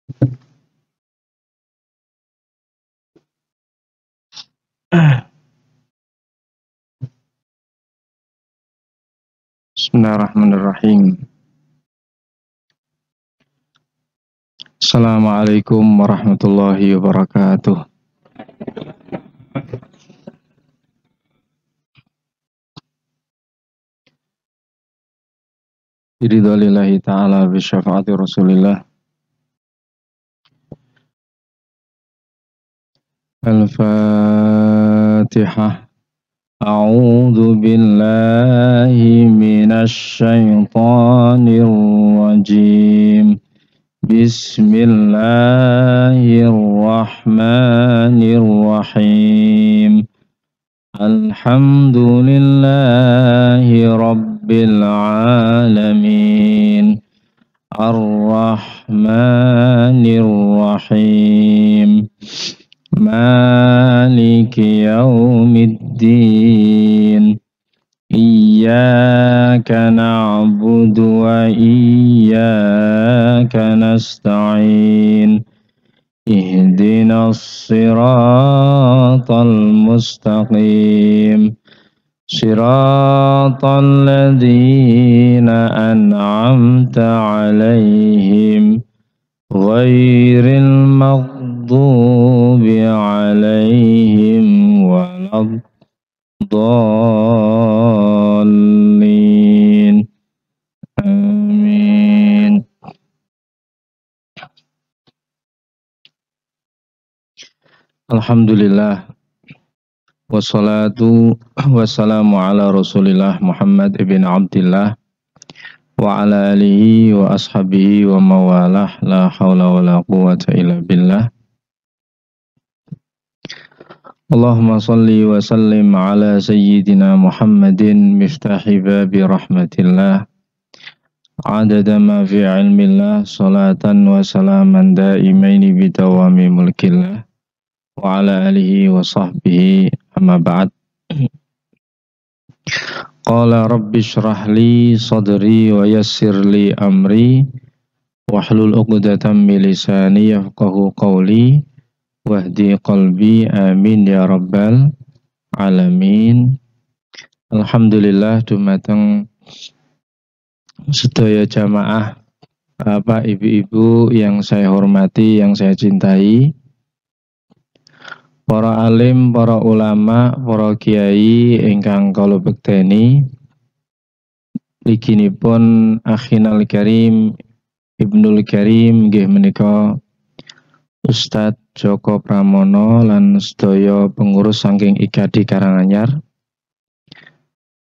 Bismillahirrahmanirrahim. Assalamualaikum warahmatullahi wabarakatuh. Biridwanillahi ta'ala bisyafaati Rasulillah. Al-Fatihah. A'udzu billahi minasy syaithanir rajim. Bismillahirrahmanirrahim. Alhamdulillahi rabbil alamin. Ar-Rahmanir Rahim. Maliki yaumiddin. Iyyaka na'budu wa iyyaka nasta'in. Ihdinas siratal mustaqim. Siratal ladzina an'amta 'alaihim ghairil maghdubi 'alaihim waladdallin. Amin. Alhamdulillah. Wassalatu wassalamu ala Rasulillah Muhammad ibn Abdillah wa ala alihi wa ashabihi wa mawalah, la hawla wa la quwwata illa billah. Allahumma salli wa sallim ala sayyidina Muhammadin miftahi babi rahmatillah, adada ma fi ilmillah, salatan wa salaman daimaini bidawami mulkillah, wa ala alihi wa sahbihi. Amma ba'd. Qala rabbi shrah li sadri wa yassir li amri wahlul 'uqdatam min lisani yafqahu qawli wahdi qalbi, amin ya rabbal alamin. Alhamdulillah dumateng sedaya jamaah, Bapak Ibu-ibu yang saya hormati, yang saya cintai, para alim, para ulama, para kiai ingkang kula bekteni, liginipun akhinal karim Ibnul Karim nggih menika Ustadz Joko Pramono lan sedaya pengurus saking IKADI Karanganyar.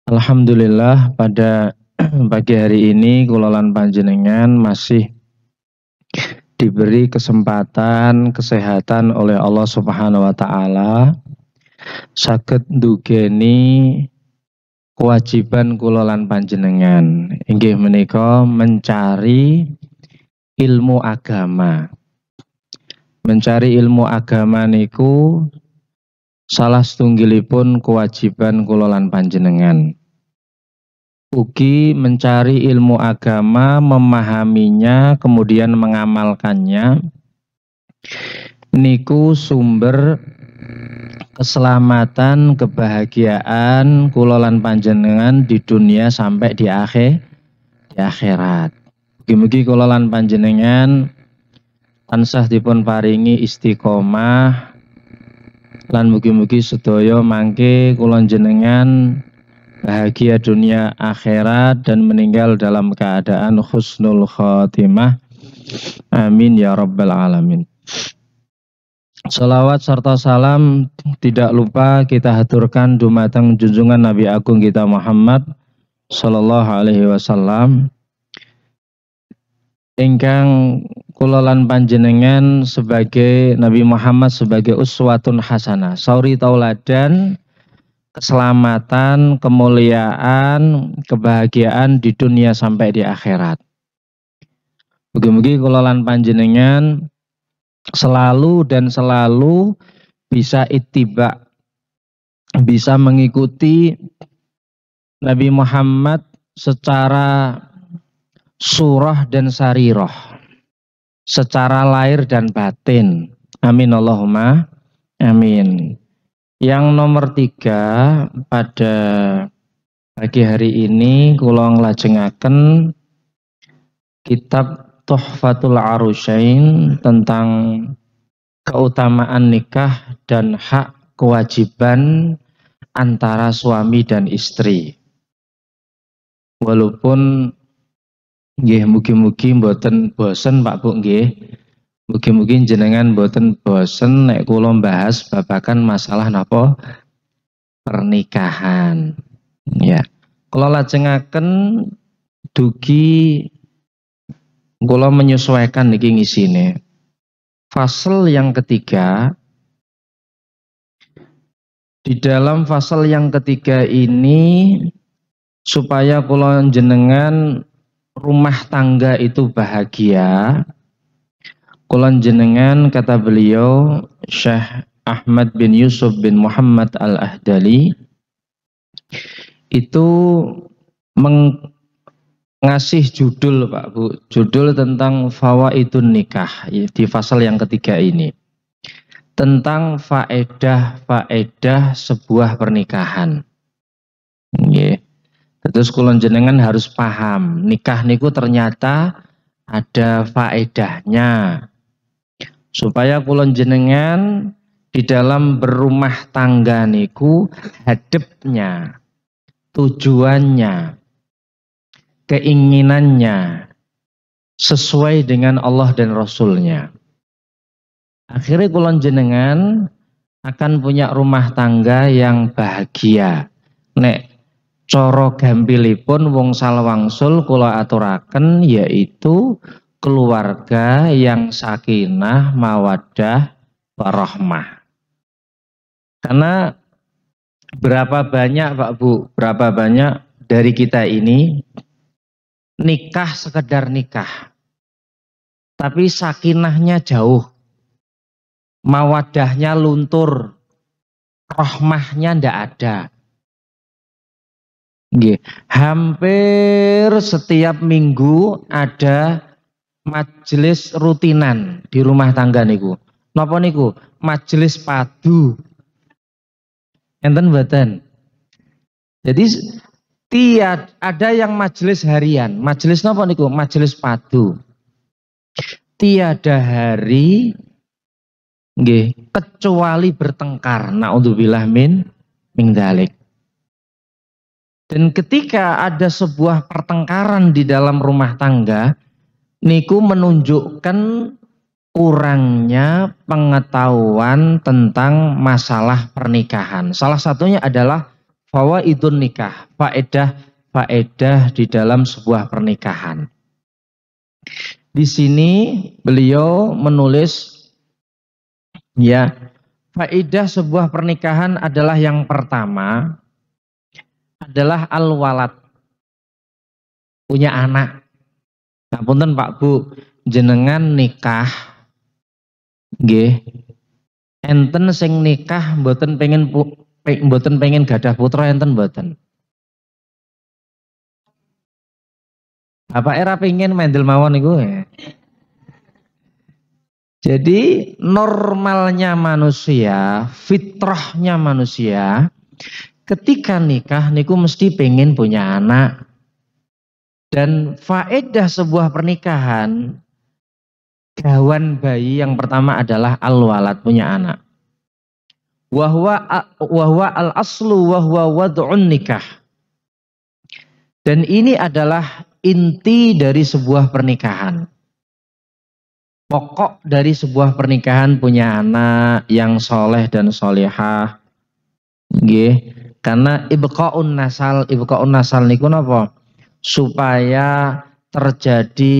Alhamdulillah pada pagi hari ini kula lan panjenengan masih diberi kesempatan, kesehatan oleh Allah Subhanahu wa taala saged ndugeni kewajiban kula lan panjenengan inggih menika mencari ilmu agama. Mencari ilmu agama niku salah setunggalipun kewajiban kula lan panjenengan. Ugi mencari ilmu agama, memahaminya, kemudian mengamalkannya, niku sumber keselamatan, kebahagiaan kula lan panjenengan di dunia sampai di akhirat. Mugi-mugi kula lan panjenengan tansah dipun paringi istiqomah lan mugi-mugi sedaya mangke kula jenengan bahagia dunia akhirat dan meninggal dalam keadaan husnul khotimah. Amin ya rabbal alamin. Salawat serta salam tidak lupa kita haturkan dumateng junjungan Nabi Agung kita Muhammad sallallahu alaihi wasallam ingkang kula lan panjenengan sebagai Nabi Muhammad sebagai uswatun hasanah, sauri tauladan keselamatan, kemuliaan, kebahagiaan di dunia sampai di akhirat. Mugi-mugi kula lan panjenengan selalu dan selalu bisa ittiba, bisa mengikuti Nabi Muhammad secara surah dan sarirah. secara lahir dan batin. Amin Allahumma amin. Yang nomor 3 pada pagi hari ini kula nglajengaken kitab Tuhfatul Arusyain tentang keutamaan nikah dan hak kewajiban antara suami dan istri. Walaupun nggih mugi-mugi mboten bosen Pak Bu nggih. Mugi-mugi jenengan mboten bosen nek kula bahas babagan masalah napa pernikahan. Ya. Kula lajengaken dugi kula menyesuaikan niki ngisine. Fasal yang ketiga. Di dalam fasal yang ketiga ini supaya kula jenengan rumah tangga itu bahagia. Kula jenengan kata beliau Syekh Ahmad bin Yusuf bin Muhammad Al-Ahdali itu ngasih judul Pak Bu, judul tentang fawaidun nikah di fasal yang ketiga ini. Tentang faedah-faedah sebuah pernikahan. Nggih. Terus kula jenengan harus paham, nikah niku ternyata ada faedahnya. Supaya kula jenengan di dalam berumah tangga niku hadepnya, tujuannya, keinginannya sesuai dengan Allah dan Rasulnya. Akhirnya kula jenengan akan punya rumah tangga yang bahagia. Nek coro gampilipun wong salwangsul kula aturaken yaitu keluarga yang sakinah, mawaddah, warahmah. Karena berapa banyak Pak Bu, berapa banyak dari kita ini nikah sekedar nikah. Tapi sakinahnya jauh. Mawadahnya luntur, rahmahnya ndak ada. Nggih, hampir setiap minggu ada majelis rutinan di rumah tangga niku. Napa niku? Majelis padu. Enten mboten? Jadi ada yang majelis harian. Majelis napa niku? Majelis padu. Tiada hari nggih, kecuali bertengkar. Naudzubillah min dzalik. Dan ketika ada sebuah pertengkaran di dalam rumah tangga, niku menunjukkan kurangnya pengetahuan tentang masalah pernikahan. Salah satunya adalah fawaidun nikah, faedah di dalam sebuah pernikahan. Di sini beliau menulis ya, faedah sebuah pernikahan adalah yang pertama adalah al-walad, punya anak. Nah, punten Pak Bu, jenengan nikah, nggih, enten sing nikah mboten pengen gadah putra enten mboten. Bapak era pengen mendel mawon niku ya. Jadi normalnya manusia, fitrahnya manusia, ketika nikah niku mesti pengen punya anak. Dan faedah sebuah pernikahan, gawan bayi yang pertama adalah al-walad, punya anak. Wahwa al-aslu wahwa wad'un nikah. Dan ini adalah inti dari sebuah pernikahan. Pokok dari sebuah pernikahan punya anak yang soleh dan solehah. Nggih, karena ibqaun nasal niku napa? Supaya terjadi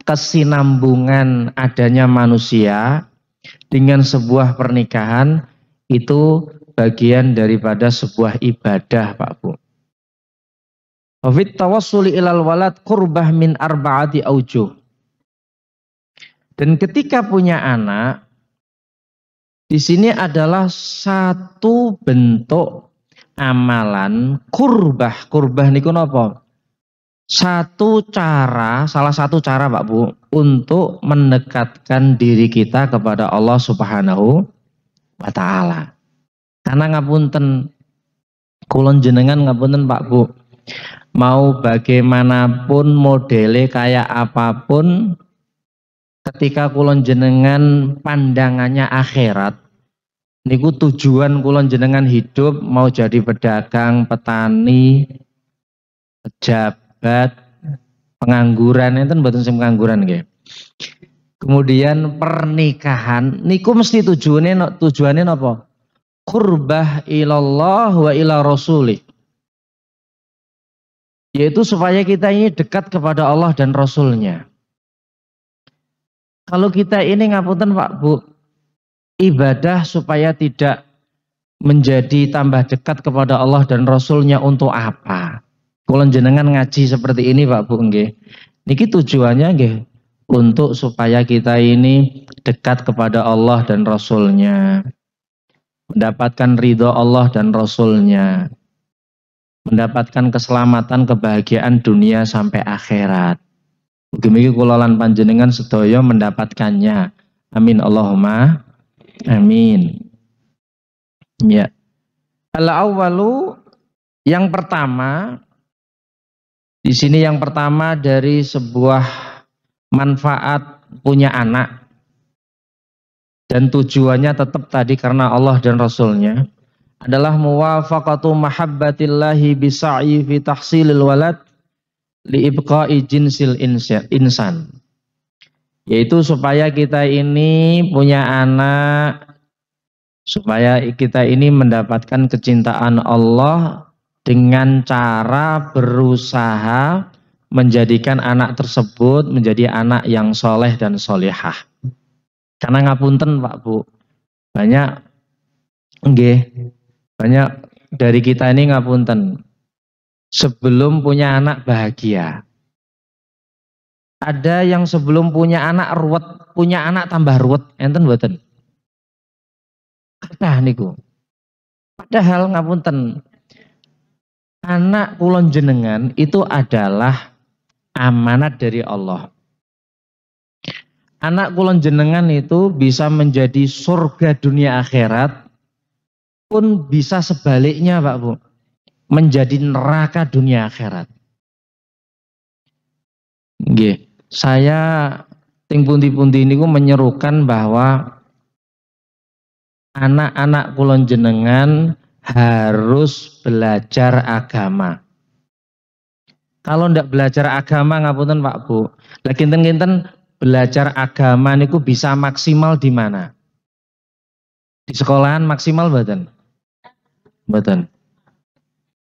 kesinambungan adanya manusia dengan sebuah pernikahan itu bagian daripada sebuah ibadah Pak Bu. Wa fit tawassuli ilal walad qurbah min arba'ati aujuh. Dan ketika punya anak, di sini adalah satu bentuk amalan kurbah. Kurbah niku napa? Satu cara, salah satu cara Pak Bu, untuk mendekatkan diri kita kepada Allah Subhanahu wa Ta'ala. Karena ngapunten, kulon jenengan ngapunten Pak Bu, mau bagaimanapun modele kayak apapun, ketika kulon jenengan pandangannya akhirat, niku tujuan kulon jenengan hidup mau jadi pedagang, petani, pejabat, pengangguran, itu mboten sing pengangguran nggih. Kemudian pernikahan niku mesti tujuannya napa? Qurbah ilallah wa ila rasulih. Yaitu supaya kita ini dekat kepada Allah dan Rasulnya. Kalau kita ini ngapunten Pak Bu, ibadah supaya tidak menjadi tambah dekat kepada Allah dan Rasulnya untuk apa? Kalau jenengan ngaji seperti ini Pak Bu nggih. Niki tujuannya nggih untuk supaya kita ini dekat kepada Allah dan Rasulnya, mendapatkan ridho Allah dan Rasulnya, mendapatkan keselamatan kebahagiaan dunia sampai akhirat. Mugi-mugi kula lan panjenengan sedaya mendapatkannya. Amin Allahumma amin. Ya. Al-awwalu, yang pertama di sini, yang pertama dari sebuah manfaat punya anak dan tujuannya tetap tadi karena Allah dan Rasulnya adalah muwafaqatu mahabbatillahi bisa'i fi tahsilil walad liibqa'i jinsil insan, yaitu supaya kita ini punya anak, supaya kita ini mendapatkan kecintaan Allah dengan cara berusaha menjadikan anak tersebut menjadi anak yang soleh dan solehah. Karena ngapunten Pak Bu, banyak dari kita ini ngapunten, sebelum punya anak bahagia. Ada yang sebelum punya anak ruwet, punya anak tambah ruwet, enten mboten? Kathah niku. Padahal ngapunten, anak kulon jenengan itu adalah amanat dari Allah. Anak kulon jenengan itu bisa menjadi surga dunia akhirat, pun bisa sebaliknya Pak Bu, menjadi neraka dunia akhirat. Nggih, saya ting pundi-pundi niku menyerukan bahwa anak-anak kulon jenengan harus belajar agama. Kalau ndak belajar agama ngapunten Pak Bu, lagi kinten-kinten belajar agama niku bisa maksimal di mana? Di sekolahan maksimal mboten? Mboten.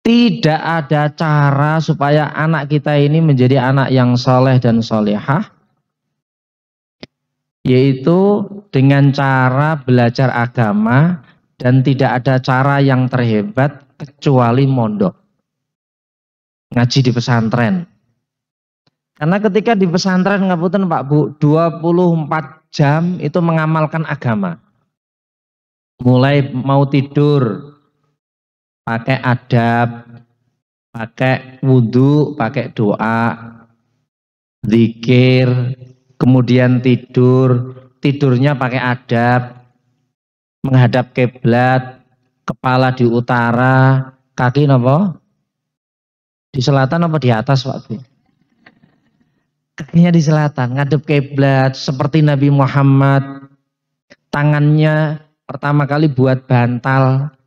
Tidak ada cara supaya anak kita ini menjadi anak yang soleh dan solehah, yaitu dengan cara belajar agama, dan tidak ada cara yang terhebat kecuali mondok, ngaji di pesantren. Karena ketika di pesantren ngapunten Pak Bu, 24 jam itu mengamalkan agama. Mulai mau tidur pakai adab, pakai wudhu, pakai doa, zikir, kemudian tidurnya pakai adab, menghadap kiblat, kepala di utara, kaki napa? Di selatan apa di atas Pak Bu? Kakinya di selatan, ngadep kiblat seperti Nabi Muhammad. Tangannya pertama kali buat bantal.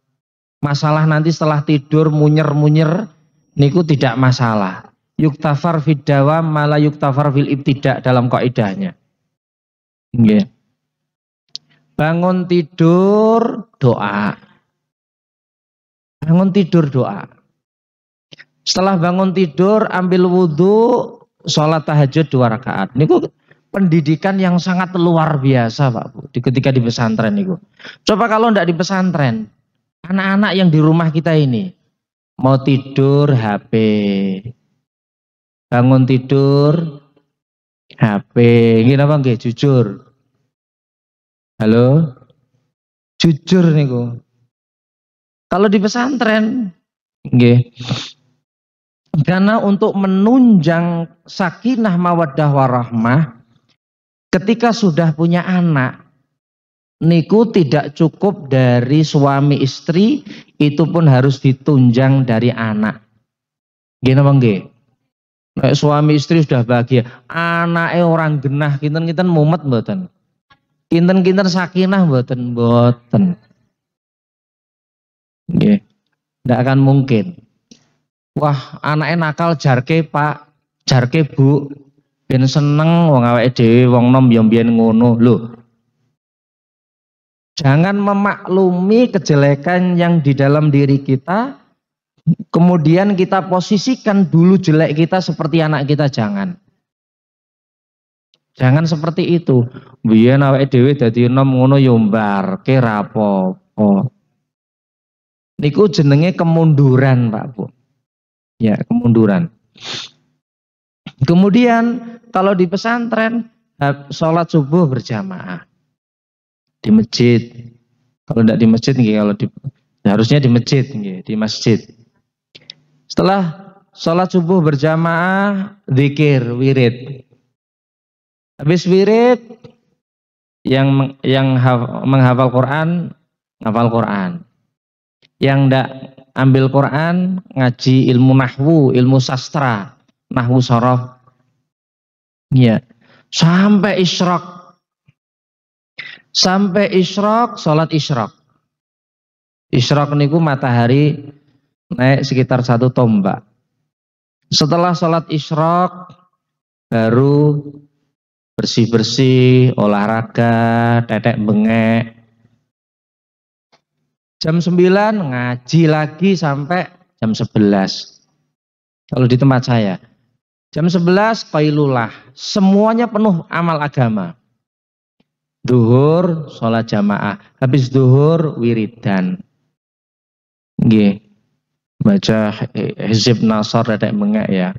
Masalah nanti setelah tidur munyer-munyer niku tidak masalah. Yuktafar fid dawam malah yuktafar fil ibtidak dalam kaidahnya. Nggih. Bangun tidur doa. Bangun tidur doa. Setelah bangun tidur ambil wudhu, sholat tahajud 2 rakaat. Niku pendidikan yang sangat luar biasa Pak Bu, ketika di pesantren niku. Coba kalau ndak di pesantren, anak-anak yang di rumah kita ini mau tidur HP, bangun tidur HP, ini apa nggih? Jujur. Halo? Jujur niku. Kalau di pesantren nggih, Karena untuk menunjang sakinah mawaddah warahmah ketika sudah punya anak niku tidak cukup dari suami istri, itu pun harus ditunjang dari anak. Gini apa nggih? Nek suami istri sudah bahagia, anaknya orang genah kinten-kinten mumet mboten. Kinten-kinten sakinah mboten mboten. Nggih. Ndak akan mungkin. Wah, anaknya nakal jarke Pak, jarke Bu. Ben seneng wong awake dhewe wong nom yo mbiyen ngono. Lho, jangan memaklumi kejelekan yang di dalam diri kita, kemudian kita posisikan dulu jelek kita seperti anak kita, jangan. Jangan seperti itu. Biyen awake dhewe dadi enom ngono yo mbarke ra apa-apa. Niku jenenge kemunduran, Pak Bu. Ya, kemunduran. Kemudian kalau di pesantren sholat subuh berjamaah di masjid. Kalau tidak di masjid, kalau harusnya di masjid, di masjid. Setelah sholat subuh berjamaah, zikir, wirid. Habis wirid, yang menghafal Quran, ngafal Quran. Yang tidak ambil Quran, ngaji ilmu nahwu, ilmu sastra, nahwu sorof. Ya, sampai isyraq. Sampai isyraq, sholat isyraq. Isyraq niku matahari naik sekitar 1 tombak. Setelah sholat isyraq, baru bersih-bersih, olahraga, tetek bengek. Jam 9 ngaji lagi sampai jam 11. Kalau di tempat saya. Jam 11 qailulah. Semuanya penuh amal agama. Duhur, sholat jamaah. Habis duhur, wiridan. Nggih. Baca hizib nasar tetek bengek ya.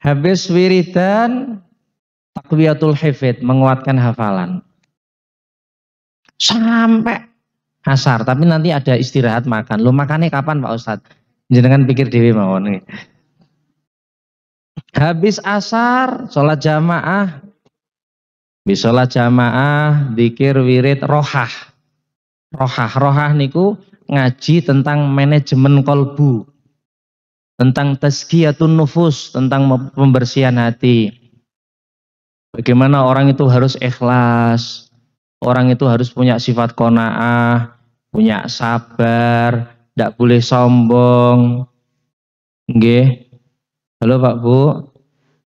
Habis wiridan, takwiyatul hifid, menguatkan hafalan. Sampai asar, tapi nanti ada istirahat makan. Lu makannya kapan Pak Ustadz? Jangan pikir dewi mawon. Habis asar, sholat jamaah. Habis sholat jamaah, dzikir, wirid, rohah. Rohah niku ngaji tentang manajemen kolbu. Tentang tazkiyatun nufus, tentang pembersihan hati. Bagaimana orang itu harus ikhlas. Orang itu harus punya sifat qanaah, punya sabar, tidak boleh sombong. Nggih. Halo Pak Bu.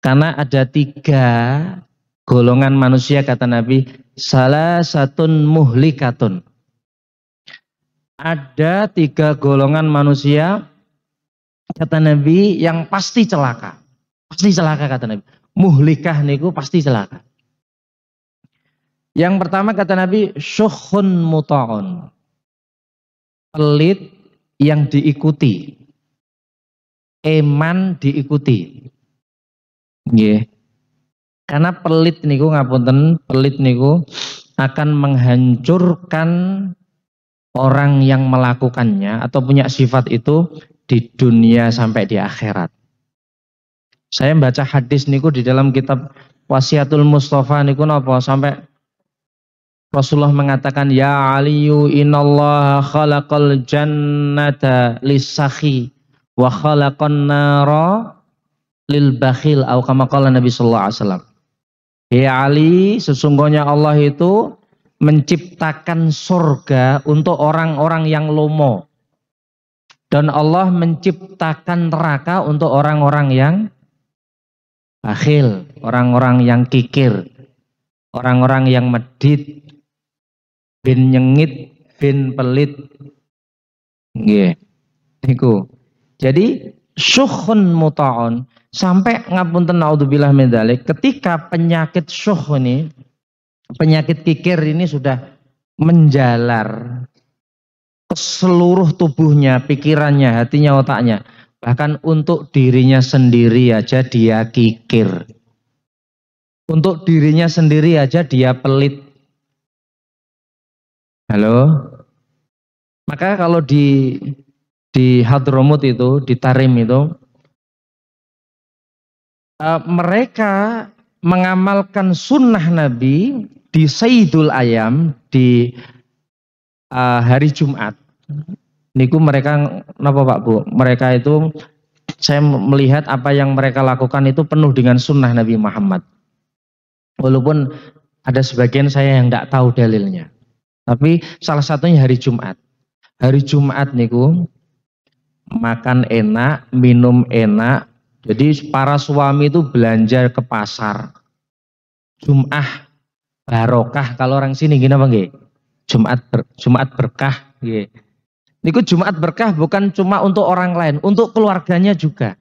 Karena ada 3 golongan manusia kata Nabi, salah satun muhlikatun. Ada 3 golongan manusia kata Nabi yang pasti celaka. Pasti celaka kata Nabi. Muhlikah niku pasti celaka. Yang pertama kata Nabi, syukhun muta'un. Pelit yang diikuti. Eman diikuti. Nggih. Karena pelit niku ngapunten, pelit niku akan menghancurkan orang yang melakukannya atau punya sifat itu di dunia sampai di akhirat. Saya baca hadis niku di dalam kitab Wasiatul Mustafa niku napa sampai Rasulullah mengatakan, ya Aliyu innallaha khalaqal jannata lis-sakhi wa khalaqan nara lil bakhil atau kama qala Nabi sallallahu alaihi wasallam. Ya Ali, sesungguhnya Allah itu menciptakan surga untuk orang-orang yang lomo. Dan Allah menciptakan neraka untuk orang-orang yang bakhil, orang-orang yang kikir, orang-orang yang medit, bin nyengit, bin pelit. Nggih. Niku. Jadi syukhun muta'un sampai ngapunten naudzubillah min dzalik, ketika penyakit syukh ini, penyakit kikir ini sudah menjalar ke seluruh tubuhnya, pikirannya, hatinya, otaknya. Bahkan untuk dirinya sendiri aja dia kikir. Untuk dirinya sendiri aja dia pelit. Halo? Maka kalau di Hadramut itu, di Tarim itu, mereka mengamalkan sunnah Nabi di Sayyidul Ayam di hari Jumat. Niku mereka napa Pak Bu? Mereka itu saya melihat apa yang mereka lakukan itu penuh dengan sunnah Nabi Muhammad. Walaupun ada sebagian saya yang tidak tahu dalilnya. Tapi salah satunya hari Jumat. Hari Jumat niku makan enak, minum enak. Jadi para suami itu belanja ke pasar. Jum'ah barokah kalau orang sini gini apa nggih? Jumat berkah nggih. Niku Jumat berkah bukan cuma untuk orang lain, untuk keluarganya juga.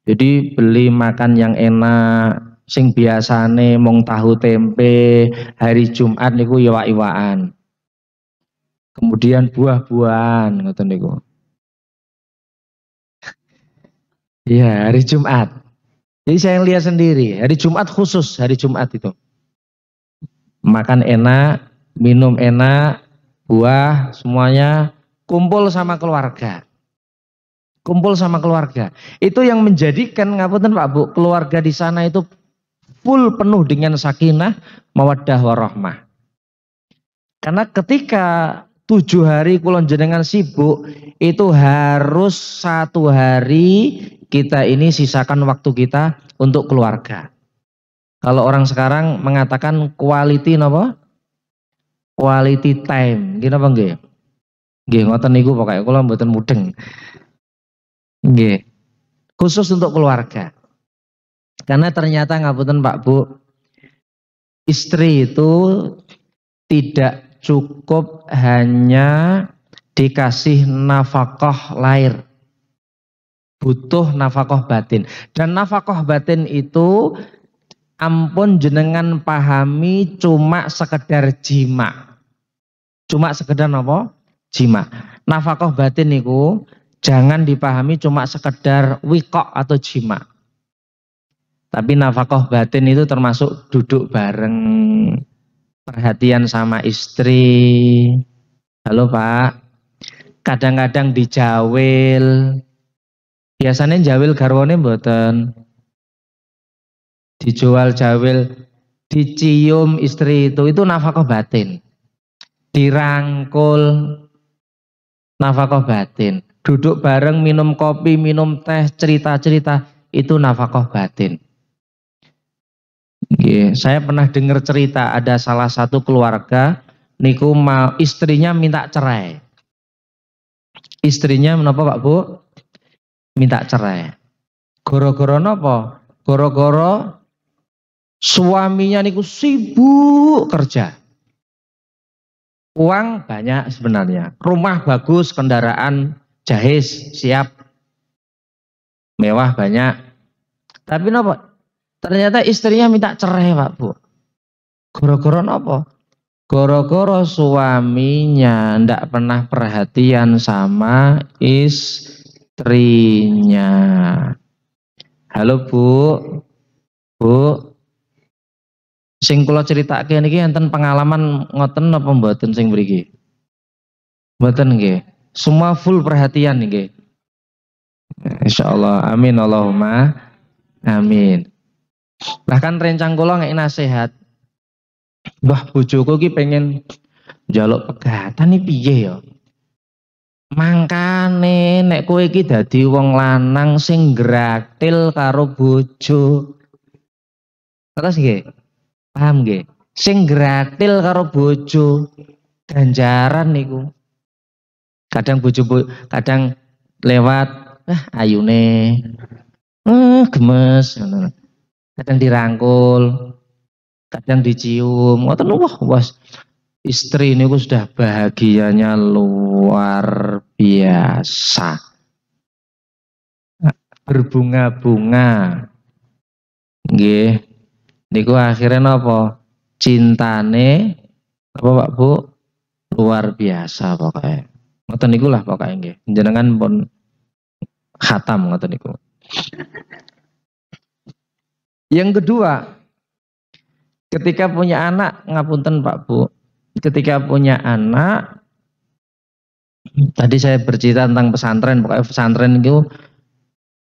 Jadi beli makan yang enak, sing biasane mung tahu tempe, hari Jumat niku iwak-iwakan. Kemudian buah-buahan ngoten niku. Iya, hari Jumat. Jadi saya lihat sendiri, hari Jumat khusus, hari Jumat itu. Makan enak, minum enak, buah semuanya kumpul sama keluarga. Kumpul sama keluarga. Itu yang menjadikan ngapunten Pak Bu, keluarga di sana itu full penuh dengan sakinah, mawaddah warahmah. Karena ketika 7 hari kulon jenengan sibuk, itu harus 1 hari kita ini sisakan waktu kita untuk keluarga. Kalau orang sekarang mengatakan quality napa? Quality time. Gini apa nggih? Nggih ngoten niku pokoke kula mboten mudeng. Nggih. Khusus untuk keluarga. Karena ternyata ngapunten Pak Bu, istri itu tidak cukup hanya dikasih nafkah lahir. Butuh nafkah batin. Dan nafkah batin itu ampun jenengan pahami cuma sekedar jima. Cuma sekedar apa? Jima. Nafkah batin niku jangan dipahami cuma sekedar wikok atau jima. Tapi nafkah batin itu termasuk duduk bareng, perhatian sama istri. Halo Pak, kadang-kadang dijawil. Biasanya jawil garwane mboten. Dijual jawil, dicium istri itu nafkah batin. Dirangkul, nafkah batin. Duduk bareng minum kopi, minum teh, cerita-cerita, itu nafkah batin. Oke, saya pernah dengar cerita ada salah satu keluarga niku mau istrinya minta cerai. Istrinya menapa Pak Bu? Minta cerai. Goro-goro napa? Goro-goro suaminya niku sibuk kerja. Uang banyak sebenarnya. Rumah bagus, kendaraan jahis, siap. Mewah banyak. Tapi napa? Ternyata istrinya minta cerai Pak Bu. Goro-goro napa? Goro-goro suaminya ndak pernah perhatian sama istrinya. Halo Bu. Bu. Sing kula critakake niki enten pengalaman ngoten napa mboten sing mriki? Mboten nggih. Semua full perhatian nggih. Insyaallah. Amin Allahumma amin. Bahkan rencang kula ngek nasihat. Wah, bojoku ki pengen njaluk pegatan iki piye ya? Mangkane nek kowe iki dadi wong lanang sing gratil karo bojo. Terus nggih? Paham nggih? Sing gratil karo bojo ganjaran niku. Kadang bojo kadang lewat ayune gemes ngono. Kadang dirangkul, kadang dicium. Ngoten wah istri niku sudah bahagianya luar biasa. Berbunga-bunga. Nggih. Niku akhirnya napa? Cintane apa Pak Bu? Luar biasa pokoknya. Ngoten niku lah pokoknya nggih. Jenengan pun khatam ngoten niku. Yang kedua, ketika punya anak, ngapunten Pak Bu. Ketika punya anak, tadi saya bercerita tentang pesantren, pokoknya pesantren itu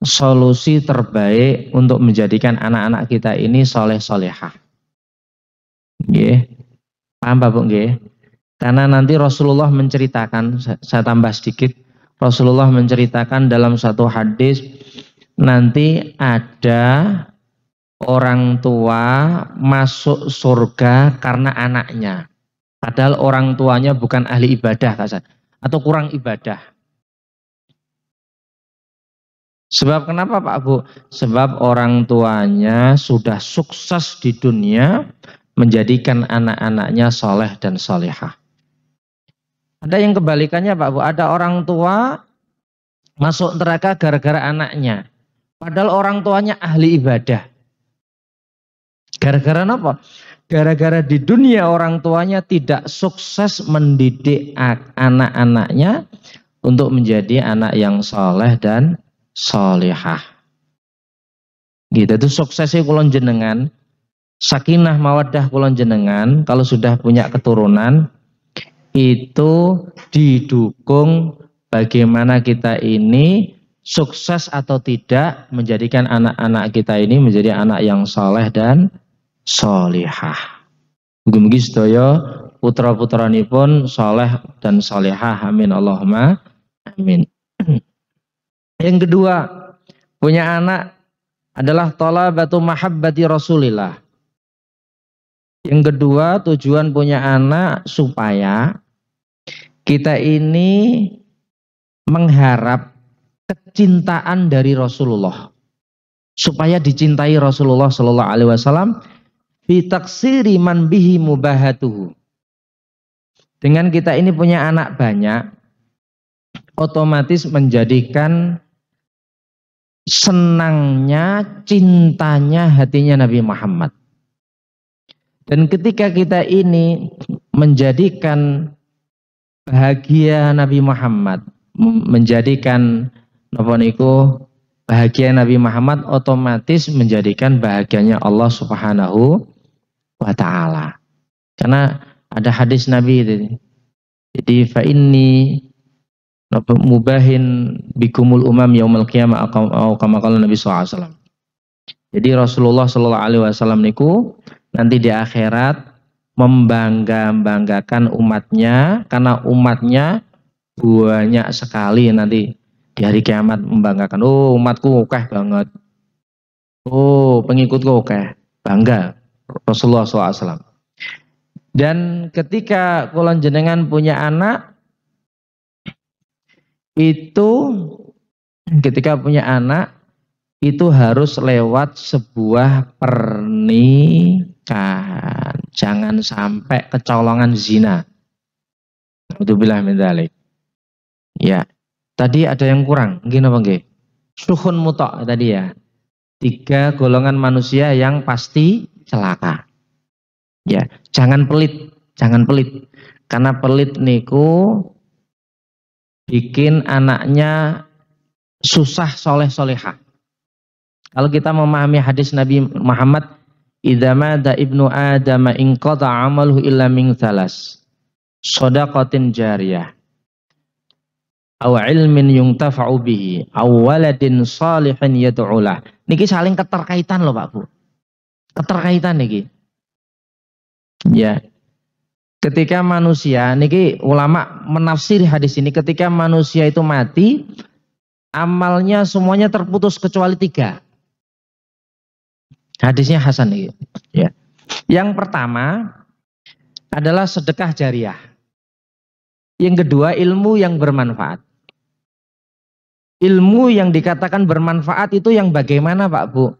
solusi terbaik untuk menjadikan anak-anak kita ini soleh solehah. Nggih. Paham Pak Bu nggih? Karena nanti Rasulullah menceritakan, saya tambah sedikit, Rasulullah menceritakan dalam satu hadis nanti ada orang tua masuk surga karena anaknya. Padahal orang tuanya bukan ahli ibadah atau kurang ibadah. Sebab kenapa Pak Bu? Sebab orang tuanya sudah sukses di dunia menjadikan anak-anaknya soleh dan solehah. Ada yang kebalikannya Pak Bu, ada orang tua masuk neraka gara-gara anaknya. Padahal orang tuanya ahli ibadah. Gara-gara apa? Gara-gara di dunia orang tuanya tidak sukses mendidik anak-anaknya untuk menjadi anak yang soleh dan solehah. Gitu, itu suksesnya kulon jenengan, sakinah mawaddah kulon jenengan, kalau sudah punya keturunan, itu didukung bagaimana kita ini sukses atau tidak menjadikan anak-anak kita ini menjadi anak yang soleh dan solihah. Mugi-mugi sedaya putra-putranipun soleh dan solihah. Amin Allahumma amin. Yang kedua, punya anak adalah thalabatu mahabbati Rasulillah. Yang kedua, tujuan punya anak supaya kita ini mengharap kecintaan dari Rasulullah, supaya dicintai Rasulullah Sallallahu Alaihi Wasallam, fi taksiri man bihi mubahatuhu. Dengan kita ini punya anak banyak, otomatis menjadikan senangnya, cintanya hatinya Nabi Muhammad. Dan ketika kita ini menjadikan bahagia Nabi Muhammad, menjadikan napa niku bahagia Nabi Muhammad, otomatis menjadikan bahagianya Allah Subhanahu wa taala. Karena ada hadis Nabi itu. Jadi fa inni mubahin bikumul umam yaumil qiyamah atau kama qala Nabi sallallahu alaihi wasallam. Jadi Rasulullah sallallahu alaihi wasallam niku nanti di akhirat membanggakan umatnya, karena umatnya banyak sekali nanti di hari kiamat membanggakan. Oh, umatku akeh banget. Oh, pengikutku akeh. Bangga Rasulullah SAW. Dan ketika kulon jenengan punya anak, itu ketika punya anak itu harus lewat sebuah pernikahan. Jangan sampai kecolongan zina. Alhamdulillah min dzalik. Ya, tadi ada yang kurang. Gini apa nggih? Suhun mutok tadi ya. 3 golongan manusia yang pasti celaka. Ya, jangan pelit, jangan pelit. Karena pelit niku bikin anaknya susah soleh solehah. Kalau kita memahami hadis Nabi Muhammad, idza mata ibnu Adam in qata amaluhu illa min thalas. Shadaqatin jariyah. Aw ilmin yuntafa'u bihi, aw waladin salihin yad'ulah. Niki saling keterkaitan loh Pak Bu. Keterkaitan niki. Ya. Ketika manusia, niki ulama menafsiri hadis ini, ketika manusia itu mati, amalnya semuanya terputus kecuali 3. Hadisnya Hasan nih. Ya. Yang pertama adalah sedekah jariah. Yang kedua ilmu yang bermanfaat. Ilmu yang dikatakan bermanfaat itu yang bagaimana Pak Bu?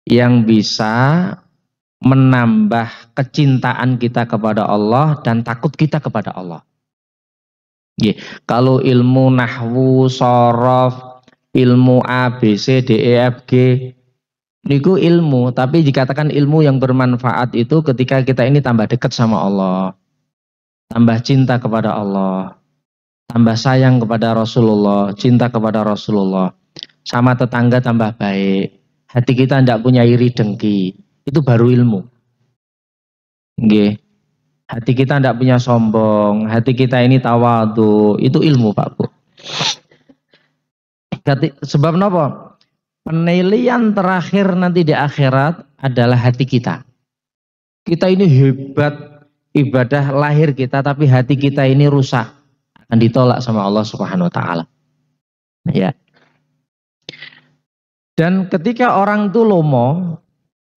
Yang bisa menambah kecintaan kita kepada Allah dan takut kita kepada Allah. Ya. Kalau ilmu nahwu, shorof, ilmu A, B, C, D, E, F, G, niku ilmu, tapi dikatakan ilmu yang bermanfaat itu ketika kita ini tambah dekat sama Allah, tambah cinta kepada Allah, tambah sayang kepada Rasulullah, cinta kepada Rasulullah, sama tetangga tambah baik, hati kita tidak punya iri dengki, itu baru ilmu. Nggih. Hati kita tidak punya sombong, hati kita ini tawadu, itu ilmu Pak Bu. Sebab apa? Penilaian terakhir nanti di akhirat adalah hati kita. Kita ini hebat ibadah lahir kita, tapi hati kita ini rusak, akan ditolak sama Allah Subhanahu wa taala. Ya. Dan ketika orang itu lomo,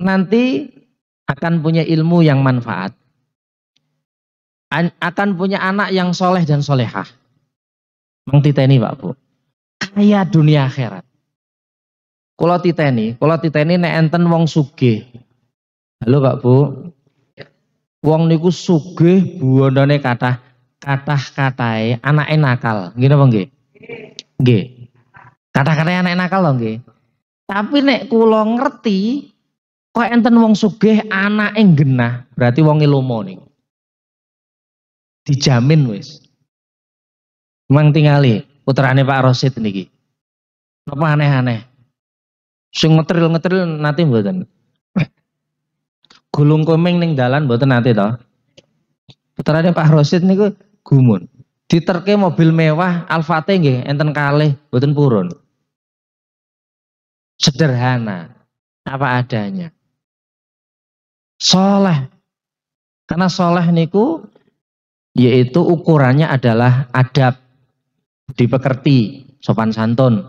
nanti akan punya ilmu yang manfaat. Akan punya anak yang soleh dan solehah. Mang titeni Pak Bu. Kaya dunia akhirat. Kalau titeni nek enten wong sugih. Halo Pak Bu. Wong niku sugih buondone kathah katahe anake nakal. Nggih napa nggih? Nggih. Katahe anake nakal lho nggih. Tapi nek kula ngerti kok enten wong sugih anake genah, berarti wong lomo niku. Dijamin wis. Mang tingali putrane Pak Rosid niki. Napa aneh-aneh? Sing ngetril-ngetril nate mboten. Gulung komeng ning dalan mboten nate to. Putrane Pak Rosid niku gumun. Diterke mobil mewah Alphate nggih enten kalih mboten purun. Sederhana, apa adanya. Soleh. Karena soleh niku yaitu ukurannya adalah adab, dipekerti, sopan santun,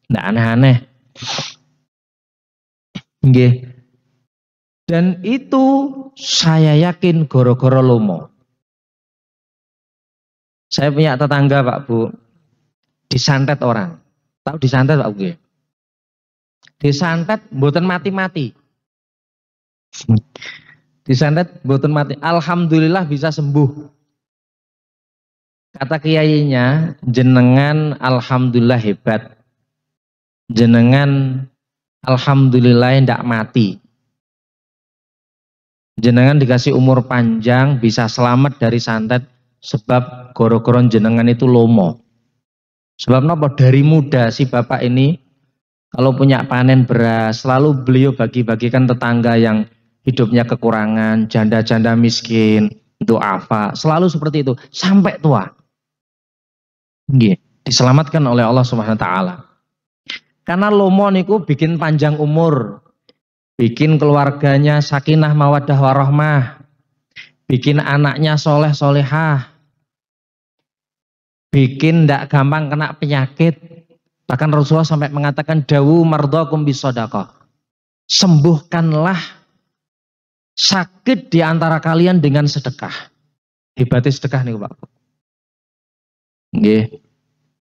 ndak aneh-aneh. Nggih. Dan itu saya yakin goro-goro lomo. Saya punya tetangga Pak Bu, disantet orang. Tahu disantet Pak Bu? Disantet mboten mati-mati. Disantet mboten mati. Alhamdulillah bisa sembuh. Kata kiainya, jenengan alhamdulillah hebat. Jenengan alhamdulillah ndak mati. Jenengan dikasih umur panjang, bisa selamat dari santet sebab goro-goro jenengan itu lomo. Sebab apa? Dari muda si bapak ini kalau punya panen beras, selalu beliau bagi-bagikan tetangga yang hidupnya kekurangan, janda-janda miskin, du'afa, selalu seperti itu sampai tua. Nggih, diselamatkan oleh Allah Subhanahu wa taala. Karena lomo niku bikin panjang umur, bikin keluarganya sakinah mawaddah warahmah, bikin anaknya soleh solehah, bikin ndak gampang kena penyakit. Bahkan Rasulullah sampai mengatakan dawu mardhakum bisadaqah. Sembuhkanlah sakit di antara kalian dengan sedekah. Hebatnya sedekah nih Pak. Nggih.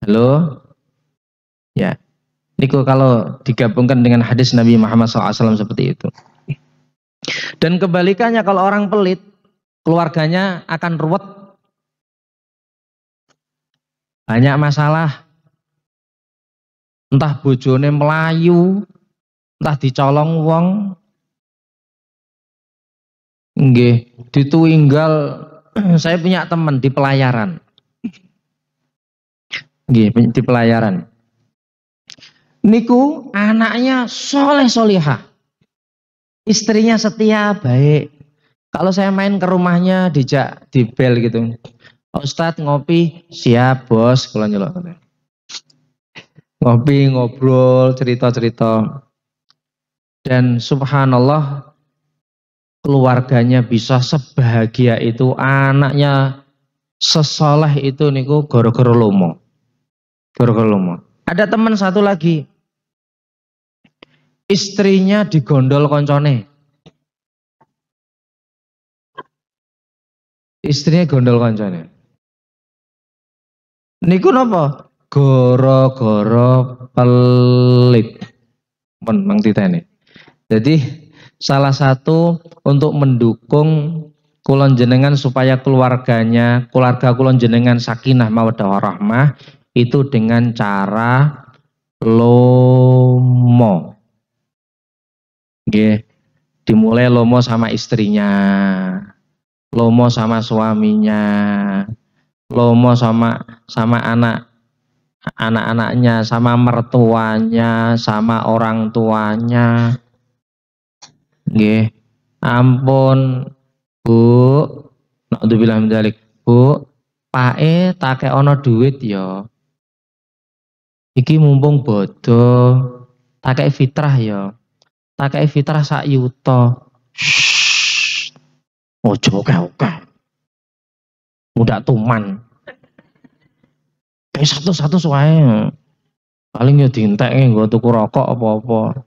Halo. Ya. Niku kalau digabungkan dengan hadis Nabi Muhammad SAW seperti itu. Dan kebalikannya kalau orang pelit, keluarganya akan ruwet. Banyak masalah. Entah bojone melayu, entah dicolong wong. Nggih, dituinggal. Saya punya teman di pelayaran. Nggih, di pelayaran. Niku anaknya soleh solihah, istrinya setia baik. Kalau saya main ke rumahnya dijak di bel gitu, Ustadz ngopi, siap bos, kalau nyelok. Ngopi, ngobrol, cerita-cerita. Dan subhanallah keluarganya bisa sebahagia itu, anaknya sesoleh itu niku goro-goro lomo. Goro-goro lomo. Ada teman satu lagi. Istrinya digondol koncone. Istrinya gondol koncone. Niku napa? Goro-goro pelit. Mang titeni. Jadi salah satu untuk mendukung kulon jenengan supaya keluarga kulon jenengan sakinah mawaddah warahmah itu dengan cara lomo. Nggih, dimulai lomo sama istrinya, lomo sama suaminya, lomo sama anak-anaknya, sama mertuanya, sama orang tuanya. Nggih, ampun Bu, naudzubillah min dzalik. Bu, pae take ono duit ya. Iki mumpung bodoh, Tak kei fitrah ya. Tak kei fitrah sak yuta. Ojo oke. Mudak tuman. Kayak satu-satu wae. Paling ya dientekne nggo tuku rokok apa-apa.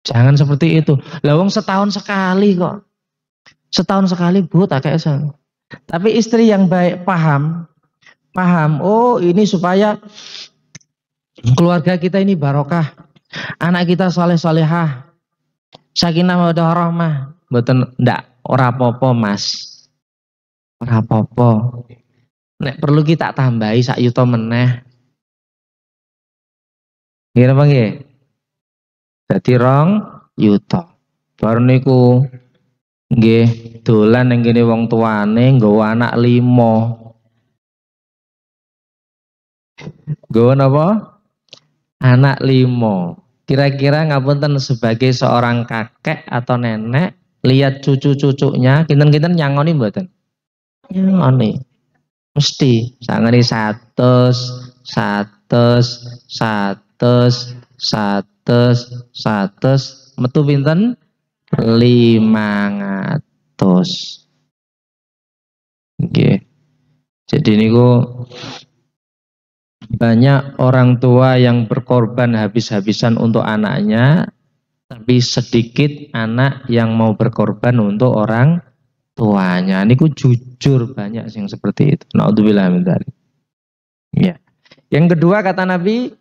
Jangan seperti itu. Lah wong setahun sekali kok. Setahun sekali Bu tak kayak Tapi istri yang baik paham. Oh ini supaya keluarga kita ini barokah. Anak kita saleh-salehah. Sakinah mawaddah warahmah. Mboten ndak ora apa-apa Mas. Ora apa-apa. Nek perlu kita tambahi sak yuta meneh. Nggih napa nggih? Dadi 2 yuta. Bar niku nggih dolan ning kene wong tuane nggawa anak 5. Nggawa napa? Anak 5. Kira-kira ngapunten sebagai seorang kakek atau nenek lihat cucu-cucunya kinten-kinten nyangoni mboten? Nyangoni. Mesti sangane 100 metu pinten 500. Nggih. Jadi niku banyak orang tua yang berkorban habis-habisan untuk anaknya, tapi sedikit anak yang mau berkorban untuk orang tuanya. Niku jujur banyak yang seperti itu. Naudzubillah min dzalik. Ya. Yang kedua kata Nabi,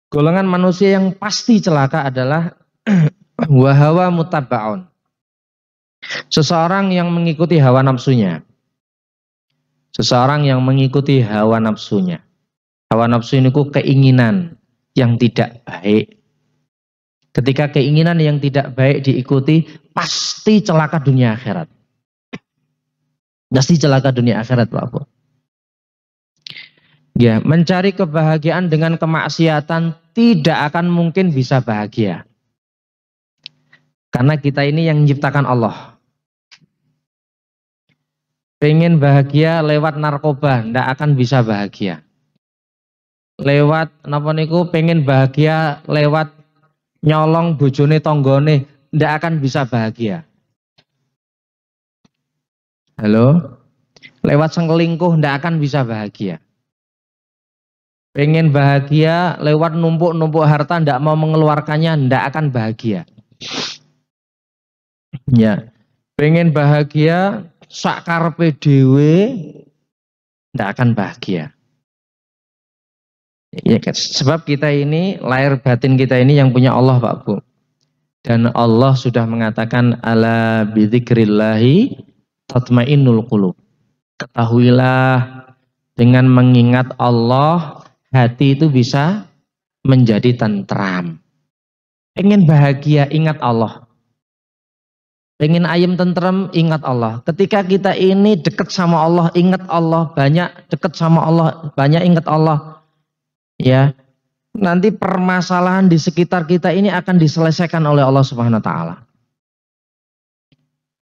golongan manusia yang pasti celaka adalah wahawa mutaba'un. Seseorang yang mengikuti hawa nafsunya. Seseorang yang mengikuti hawa nafsunya. Hawa nafsu ini keinginan yang tidak baik. Ketika keinginan yang tidak baik diikuti, pasti celaka dunia akhirat. Pasti celaka dunia akhirat Pak Bu. Ya, mencari kebahagiaan dengan kemaksiatan tidak akan mungkin bisa bahagia. Karena kita ini yang menciptakan Allah. Pengen bahagia lewat narkoba, tidak akan bisa bahagia. Lewat napa niku pengen bahagia lewat nyolong bojone tonggone, tidak akan bisa bahagia. Halo? Lewat selingkuh tidak akan bisa bahagia. Pengen bahagia lewat numpuk-numpuk harta, tidak mau mengeluarkannya, tidak akan bahagia. Ya, pengen bahagia sak karepe dhewe, tidak akan bahagia. Ya, sebab kita ini, lahir batin kita ini yang punya Allah Pak Bu. Dan Allah sudah mengatakan ala bidzikrillahi tatmainnul qulub. Ketahuilah dengan mengingat Allah hati itu bisa menjadi tentram. Pengen bahagia ingat Allah. Pengen ayem tentram ingat Allah. Ketika kita ini dekat sama Allah ingat Allah, banyak dekat sama Allah, banyak ingat Allah. Ya, nanti permasalahan di sekitar kita ini akan diselesaikan oleh Allah Subhanahu wa taala.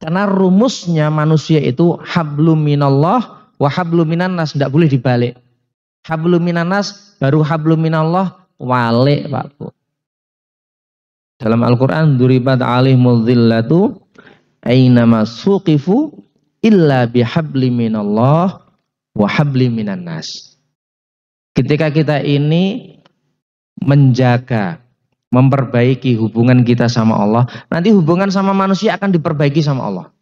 Karena rumusnya manusia itu hablum minallah wa hablum minannas, tidak boleh dibalik. Hablum minannas baru hablum minallah, walik Pak Bu. Dalam Al-Qur'an duribat alaihimul dhillatu ainama suqifu illa bihablim minallah wa hablim minannas. Ketika kita ini menjaga, memperbaiki hubungan kita sama Allah, nanti hubungan sama manusia akan diperbaiki sama Allah.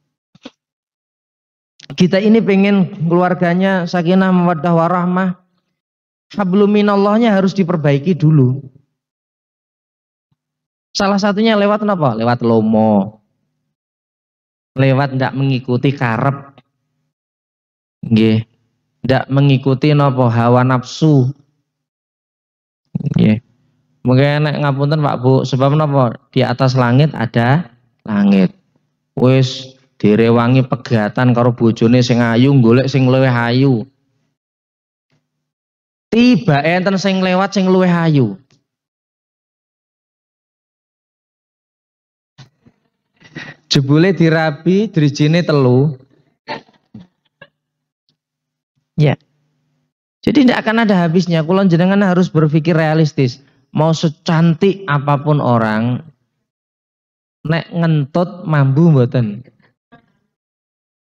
Kita ini pengen keluarganya sakinah mawaddah warahmah, hablum minallahnya harus diperbaiki dulu. Salah satunya lewat apa? Lewat lomo. Lewat tidak mengikuti karep. Nggih. Tidak mengikuti nopo hawa nafsu. Yeah. Mungkin ngapunten Pak Bu, sebab nopo di atas langit ada langit. Wis direwangi pegatan karo bojone sing ayu golek sing luwih ayu. Tiba enten sing lewat sing luwih ayu. Jebule dirabi drijine 3. Ya. Jadi tidak akan ada habisnya. Kulon jenengan harus berpikir realistis. mau secantik apapun orang, nek ngentut mambu mboten.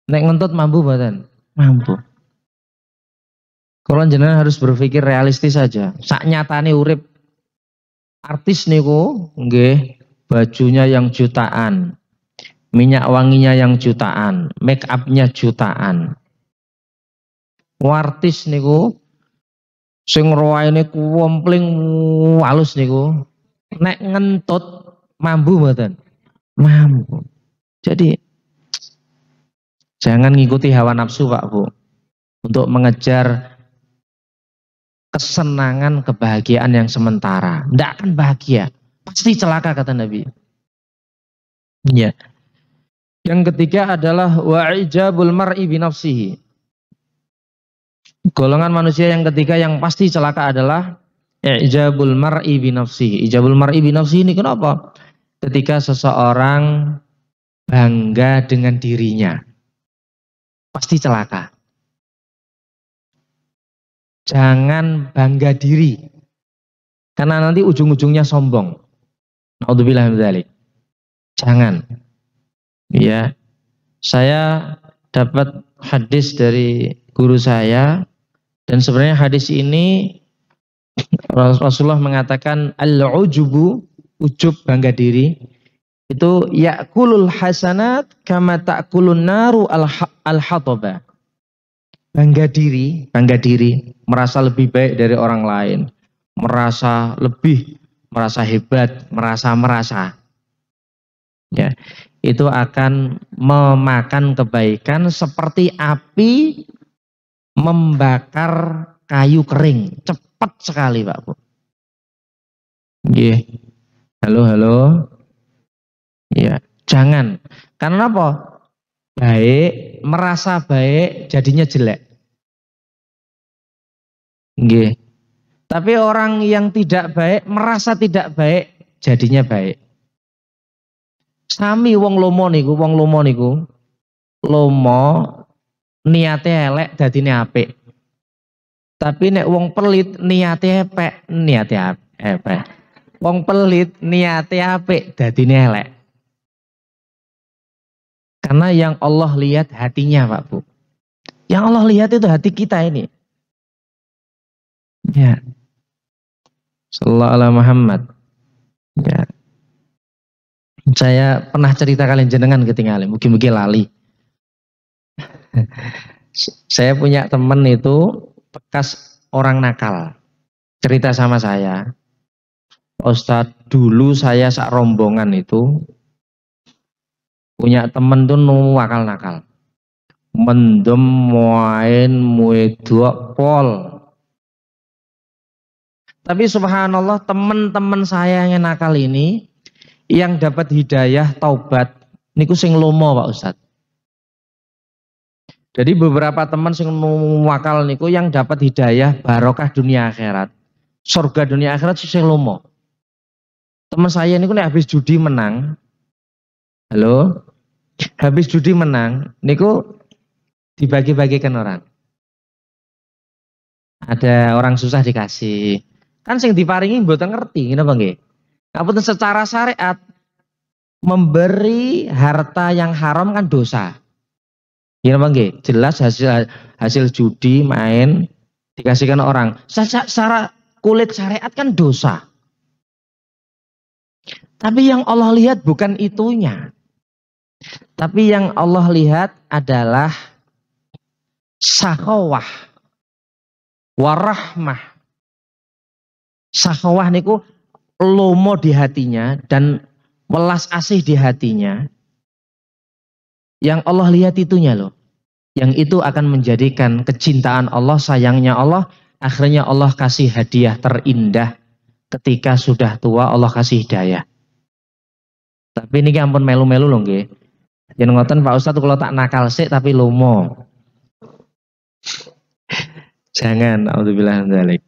Nek ngentut mambu mboten? Mampu. Kalau jenengan harus berpikir realistis saja. Sak nyatane urip artis niku nggih bajunya yang jutaan, minyak wanginya yang jutaan, make upnya jutaan. Artis niku sing ruwaine kuwempling halus niku nek ngentut mambu mboten? Mampu. Jadi jangan ngikuti hawa nafsu Pak Bu untuk mengejar kesenangan kebahagiaan yang sementara. Tidak akan bahagia, pasti celaka kata Nabi. Ya. Yang ketiga adalah wa'ijabul mar'i binafsihi. Golongan manusia yang ketiga yang pasti celaka adalah ijabul mar'i binafsihi. Ijabul mar'i binafsihi ini kenapa? Ketika seseorang bangga dengan dirinya, pasti celaka. Jangan bangga diri, karena nanti ujung-ujungnya sombong. Naudzubillah min dzalik. Jangan. Ya, saya dapat hadis dari guru saya, dan sebenarnya hadis ini Rasulullah mengatakan al-ujubu, ujub bangga diri, itu ya'kulul hasanat kama ta'kulun naru al-hataba. Bangga diri, merasa lebih baik dari orang lain, merasa hebat, merasa. Ya, itu akan memakan kebaikan seperti api membakar kayu kering, cepat sekali Pak Bu. Nggih. Halo. Ya, jangan. Karena apa? Baik, merasa baik jadinya jelek. Nggih. Tapi orang yang tidak baik merasa tidak baik jadinya baik. Sami wong lomo niku, lomo niate elek dadine apik. Tapi nek wong pelit niate epek. Wong pelit niate apik dadine elek. Karena yang Allah lihat hatinya Pak Bu. Yang Allah lihat itu hati kita ini. Ya. Sallallahu alaihi Muhammad. Ya. Saya pernah cerita kalian jenengan ketinggalan, mugi-mugi lali. Saya punya teman itu bekas orang nakal. Cerita sama saya. Ustadz, dulu saya sak rombongan itu punya temen tuh nakal. Mendem main wedok pol. Tapi subhanallah teman-teman saya yang nakal ini yang dapat hidayah taubat niku sing lomo Pak Ustadz. Jadi beberapa teman sing wakal niku yang dapat hidayah barokah dunia akhirat. Surga dunia akhirat sing lomo. Teman saya niku nek habis judi menang. Halo? Habis judi menang niku dibagi-bagikan orang. Ada orang susah dikasih. Kan sing diparingi mboten ngerti, kenapa nggih? Ngapunten secara syariat memberi harta yang haram kan dosa. Ya napa nggih? Jelas hasil judi main dikasihkan orang. Secara kulit syariat kan dosa. Tapi yang Allah lihat bukan itunya. Tapi yang Allah lihat adalah sakhawah warahmah. Sakhawah niku lomo di hatinya dan welas asih di hatinya. Yang Allah lihat itunya loh. Yang itu akan menjadikan kecintaan Allah, sayangnya Allah. Akhirnya Allah kasih hadiah terindah. Ketika sudah tua Allah kasih hidayah. Tapi ini ampun melu-melu loh nggih. Jangan ngoten Pak Ustadz kalau tak nakal sih tapi lomo. Jangan, auzubillah min dzalik.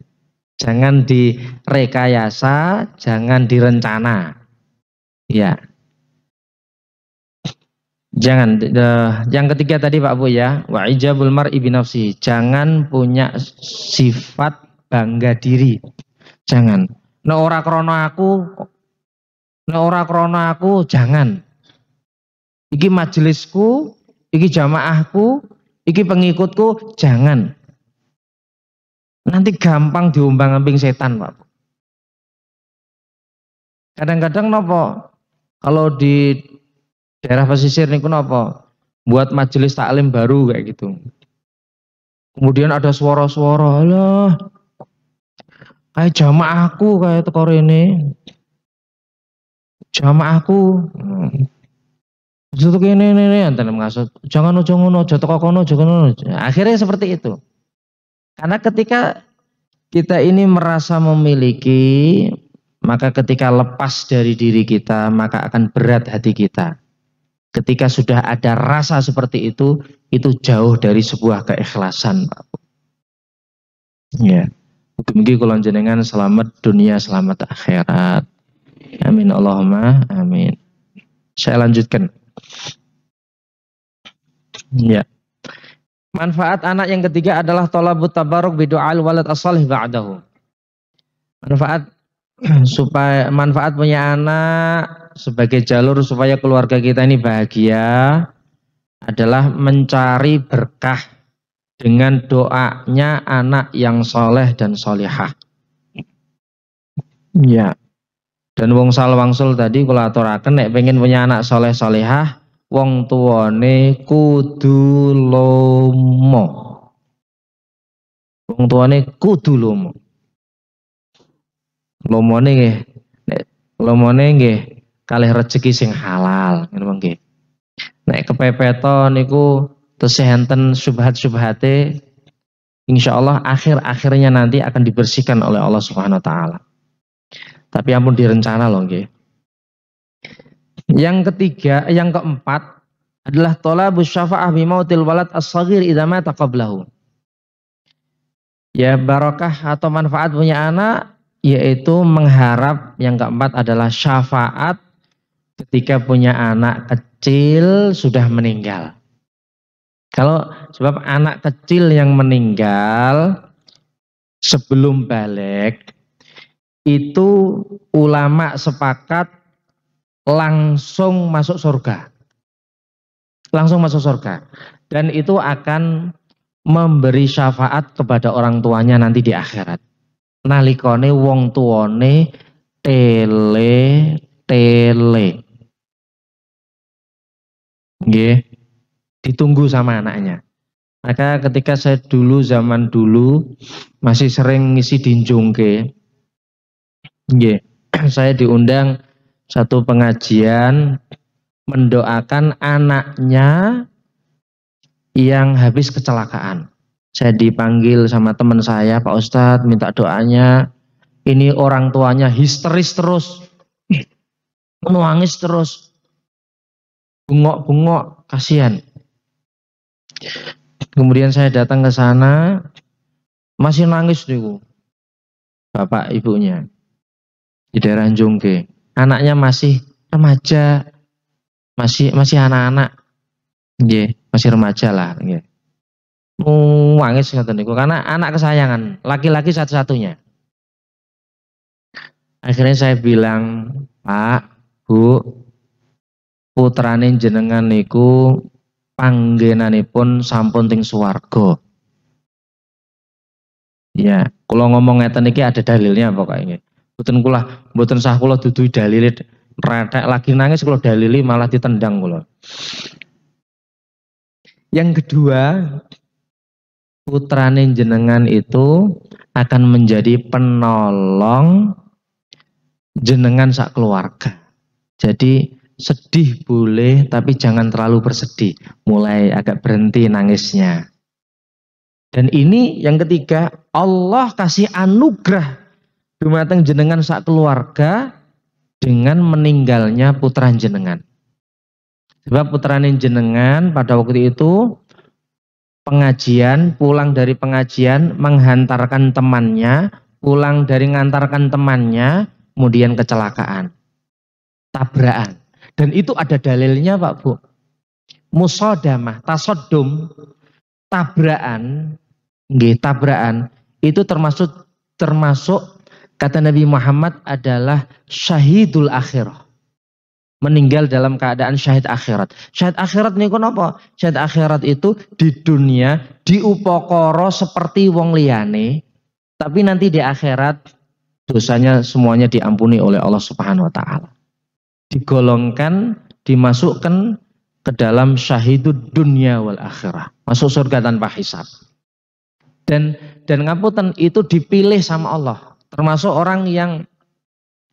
Jangan direkayasa, jangan direncana. Ya. Jangan. Yang ketiga tadi Pak Bu ya, wa ijabul mar'i binafsi. Jangan punya sifat bangga diri. Jangan. Nek ora krana aku jangan. Iki majelisku, iki jamaahku, iki pengikutku, jangan. Nanti gampang diombang-ambing setan, Pak. Kadang-kadang nopo kalau di daerah pesisir niku nopo buat majelis taklim baru kayak gitu. Kemudian ada suara-suara, alah kayak jamaahku kayak tekor ini. Jamaahku. Maksud ini anten maksud jangan ngono aja teko kono jangan. Akhirnya seperti itu. Karena ketika kita ini merasa memiliki, maka ketika lepas dari diri kita, maka akan berat hati kita. Ketika sudah ada rasa seperti itu jauh dari sebuah keikhlasan, Pak. Ya. Mugi-mugi kula jenengan selamat dunia, selamat akhirat. Amin Allahumma amin. Saya lanjutkan. Ya. Manfaat anak yang ketiga adalah thalabut tabarruk bidu'al walad as-salih ba'dahu. Manfaat punya anak sebagai jalur supaya keluarga kita ini bahagia adalah mencari berkah dengan doanya anak yang soleh dan solihah. Ya. Dan wong salwangsul tadi kula aturaken nek pengen punya anak soleh solihah, wong tuane kudu lomo. Wong tuane kudu lomo. Lomone nggih, nek lomone nggih kalih rezeki sing halal, ngono nggih. Nek kepepeton niku tesih enten syubhat-syubhate, insyaallah akhir-akhirnya nanti akan dibersihkan oleh Allah Subhanahu wa taala. Tapi ampun direncana loh nggih. Yang ketiga, yang keempat adalah thalabus syafa'ah bi mautil walad as-shaghir idza mata qablahu. Ya barakah atau manfaat punya anak yaitu mengharap, yang keempat adalah syafaat ketika punya anak kecil sudah meninggal. Kalau sebab anak kecil yang meninggal sebelum balik itu ulama sepakat langsung masuk surga. Langsung masuk surga. Dan itu akan memberi syafaat kepada orang tuanya nanti di akhirat. Nalikone wong tuane tele. Nggih, ditunggu sama anaknya. Maka ketika saya zaman dulu masih sering ngisi dinjungke. Nggih, saya diundang satu pengajian mendoakan anaknya yang habis kecelakaan. Saya dipanggil sama teman saya, Pak Ustadz, minta doanya. Ini orang tuanya histeris terus, menangis terus, bengok-bengok, kasihan. Kemudian saya datang ke sana, masih nangis nih, bapak ibunya di daerah Jongke. Anaknya masih remaja, masih anak-anak, masih remaja lah. Nangis ngoten niku karena anak kesayangan, laki-laki satu-satunya. Akhirnya saya bilang, Pak, Bu, putrane jenengan niku panggenanipun sampun teng swarga. Ya, kula ngomong ngeten iki ada dalilnya pokoknya. Mboten sah kula dudu dalile retek lagi nangis kula dalili malah ditendang kula. Yang kedua, putrane jenengan itu akan menjadi penolong jenengan sak keluarga. Jadi sedih boleh tapi jangan terlalu bersedih. Mulai agak berhenti nangisnya. Dan ini yang ketiga, Allah kasih anugerah dumateng jenengan sak keluarga dengan meninggalnya putra jenengan. Sebab putrane jenengan pada waktu itu pengajian, pulang dari pengajian menghantarkan temannya, pulang dari ngantarkan temannya, kemudian kecelakaan, tabrakan. Dan itu ada dalilnya Pak Bu. Musodamah, tasodum, tabrakan, tabrakan itu termasuk Kata Nabi Muhammad adalah syahidul akhirah. Meninggal dalam keadaan syahid akhirat. Syahid akhirat niku napa? Syahid akhirat itu di dunia diupokoro seperti wong liyane, tapi nanti di akhirat dosanya semuanya diampuni oleh Allah Subhanahu wa taala. Digolongkan, dimasukkan ke dalam syahidud dunia wal akhirah. Masuk surga tanpa hisab. Dan ngapunten itu dipilih sama Allah. Termasuk orang yang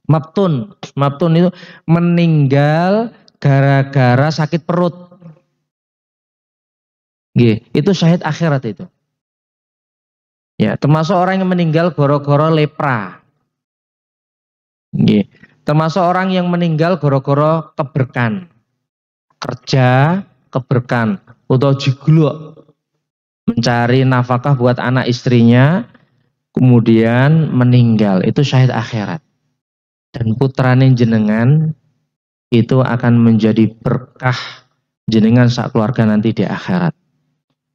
mabtun. Mabtun itu meninggal gara-gara sakit perut. Itu syahid akhirat itu. Ya, termasuk orang yang meninggal gara-gara lepra. Termasuk orang yang meninggal gara-gara keberkan. Kerja keberkan atau jiglok mencari nafkah buat anak istrinya, kemudian meninggal, itu syahid akhirat. Dan putrane jenengan itu akan menjadi berkah jenengan sak keluarga nanti di akhirat.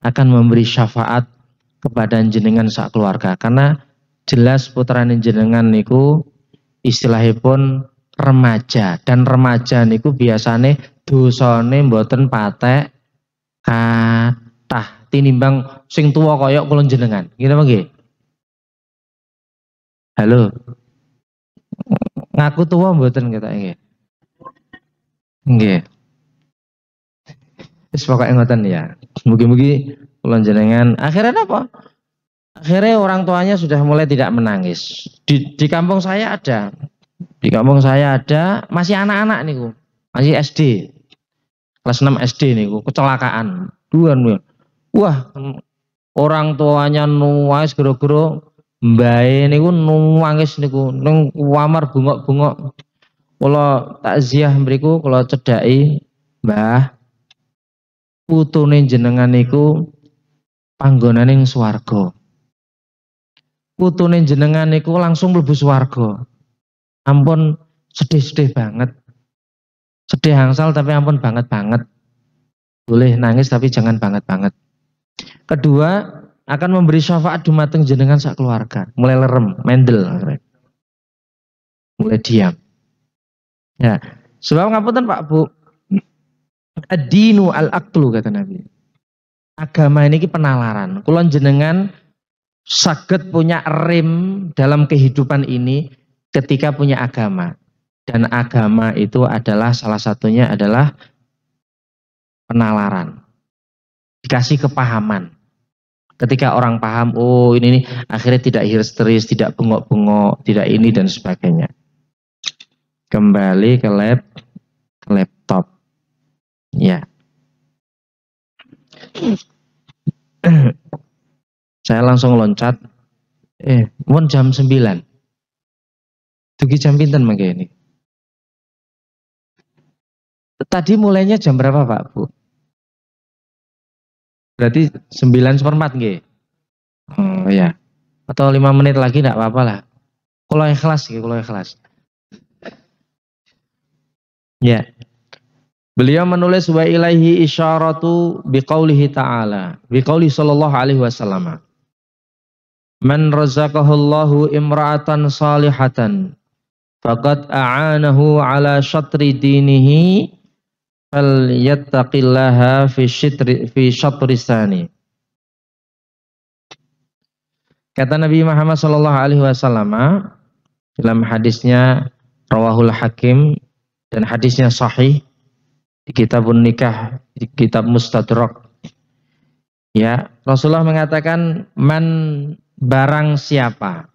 Akan memberi syafaat kepada jenengan sak keluarga, karena jelas putrane jenengan niku istilahipun remaja, dan remaja niku biasane dosane mboten patek kathah tinimbang sing tuwa kaya kula jenengan. Nggih napa nggih? Halo. Ngaku tuwa mboten ketok nggih. Nggih. Wis pokoke ngoten ya. Mugi-mugi kula jenengan akhirnya apa? Akhirnya orang tuanya sudah mulai tidak menangis. Di kampung saya ada. Di kampung saya ada masih anak-anak niku. Masih SD. Kelas 6 SD niku kecelakaan. Wah, orang tuanya nuwais gero-gero mbae niku nuwangis niku ning kamar bungok-bungok. Kula takziah mriku kula cedhaki, Mbah. Putune jenengan niku panggonane ning swarga. Putune jenengan niku langsung mlebu swarga. Ampun sedih-sedih banget. Sedih angsal tapi ampun banget-banget. Boleh nangis tapi jangan banget-banget. Kedua, akan memberi syafaat dumateng jenengan sak keluarga. Mulai lerem, mendel. Mulai diam. Ya, sebab ngapunten Pak Bu. Ad-dinu al-aqlu kata Nabi. Agama ini penalaran. Kulon jenengan saged punya rem dalam kehidupan ini ketika punya agama. Dan agama itu adalah salah satunya adalah penalaran. Dikasih kepahaman. Ketika orang paham, oh ini akhirnya tidak histeris, tidak bengok-bengok, tidak ini dan sebagainya. Kembali ke laptop. Ya. Saya langsung loncat. Mun jam 9. Dugi jam pinten mangke ini? Tadi mulainya jam berapa Pak Bu? Berarti 9:04 nggih? Oh ya. Atau 5 menit lagi enggak apa-apa lah. Kalau ikhlas nggih, kalau ikhlas. Ya. Beliau menulis wa ilaihi isyaratu biqaulihi ta'ala. Biqauli sallallahu alaihi wasallam. Man razaqahullahu imra'atan salihatan faqad a'anahu ala syatri dinihi fal yattaqillaha fi syatri tsani. Kata Nabi Muhammad sallallahu alaihi wasallam dalam hadisnya rawahul Hakim dan hadisnya sahih di kitabun nikah, di kitab Mustadrak. Ya, Rasulullah mengatakan man barang siapa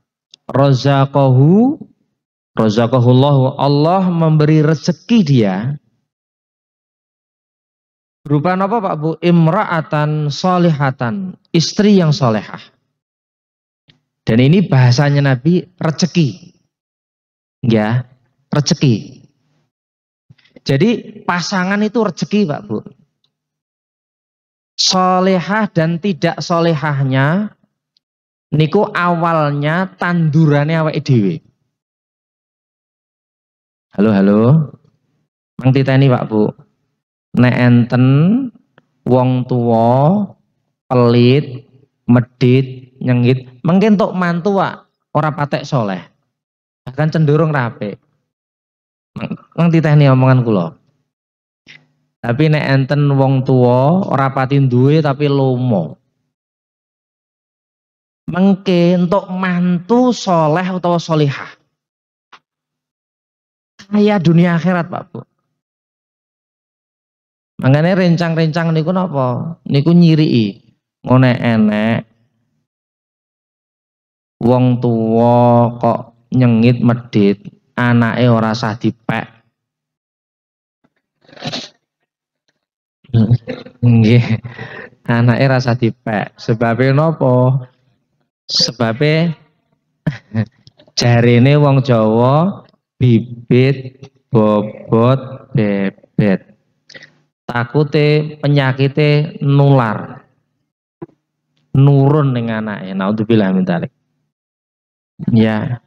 razaqahullahu Allah memberi rezeki dia berupa apa Pak Bu? Imra'atan solihatan, istri yang solehah. Dan ini bahasanya Nabi rezeki. Ya, rezeki. Jadi pasangan itu rezeki Pak Bu. Solehah dan tidak solehahnya niku awalnya tandurannya awake dhewe. Halo. Mang titeni Pak Bu. Nek enten wong tuwa pelit, medit, nyengit, mungkin tok mantu Pak ora patek soleh. bahkan cenderung rapi. Nang titeni omongan kula. Tapi nek enten wong tua ora pati duwe tapi lomo. Mengke untuk mantu soleh utawa solihah. Kaya dunia akhirat Pak Bu. Makanya rencang-rencang niku napa? Niku nyiriki. Ngene enek wong tua kok nyengit medit, anake ora sah dipek. Nggih. Anake rasa dipek. Sebabe napa? Sebabe jarene wong Jawa bibit bobot bebet. Takute penyakite nular. Nurun ning anake. Naudzubillah min dzalik. Ya.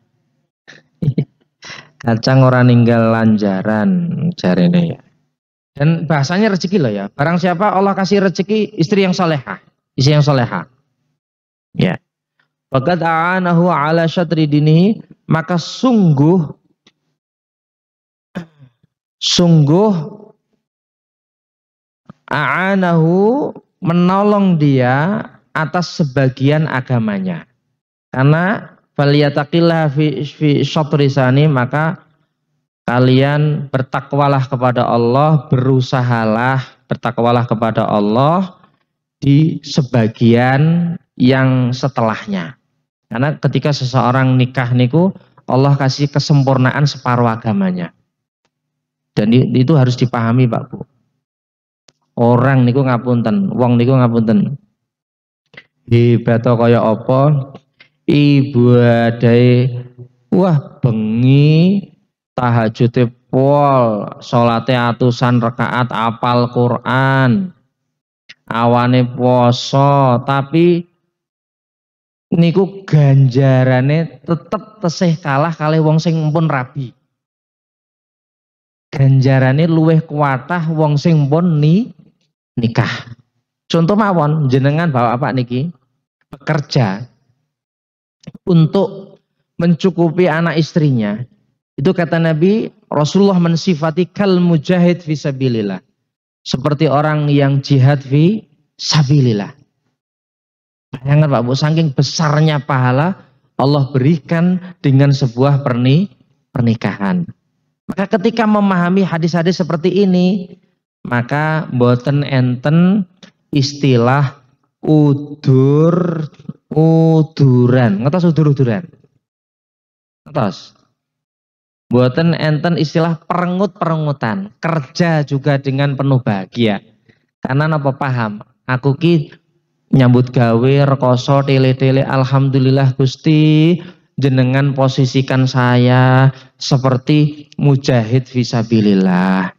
Kacang ora ninggal lanjaran jarene ya. Dan bahasanya rezeki loh ya. Barang siapa Allah kasih rezeki istri yang solehah, istri yang solehah. Ya. Faqad a'anahu ala syatri dinihi, maka sungguh a'anahu menolong dia atas sebagian agamanya. Karena faliyataqillah fi syatri sani, maka kalian bertakwalah kepada Allah, berusahalah bertakwalah kepada Allah di sebagian yang setelahnya. Karena ketika seseorang nikah niku Allah kasih kesempurnaan separuh agamanya. Dan itu harus dipahami Pak Bu. Orang niku ngapunten, wong niku ngapunten. Hebat kaya apa? Ibadahe wah bengi tahajud pol, salate atusan rakaat, apal Quran, awane poso, tapi niku ganjarane tetep tesih kalah kalih wong sing pun rabi. Ganjarane luweh kuatah wong sing pun nikah. Contoh mawon, jenengan bapak niki bekerja untuk mencukupi anak istrinya. Itu kata Nabi, Rasulullah mensifati kal mujahid fi sabilillah. Seperti orang yang jihad fi sabilillah. Bayangkan Pak Bu, saking besarnya pahala Allah berikan dengan sebuah pernikahan. Maka ketika memahami hadis-hadis seperti ini, maka mboten enten istilah uduran. Ngetos udur-uduran? Ngetos? Mboten enten istilah perengut-perengutan. Kerja juga dengan penuh bahagia. Karena napa paham? Aku ki nyambut gawe rekoso tele-tele, alhamdulillah Gusti jenengan posisikan saya seperti mujahid fisabilillah.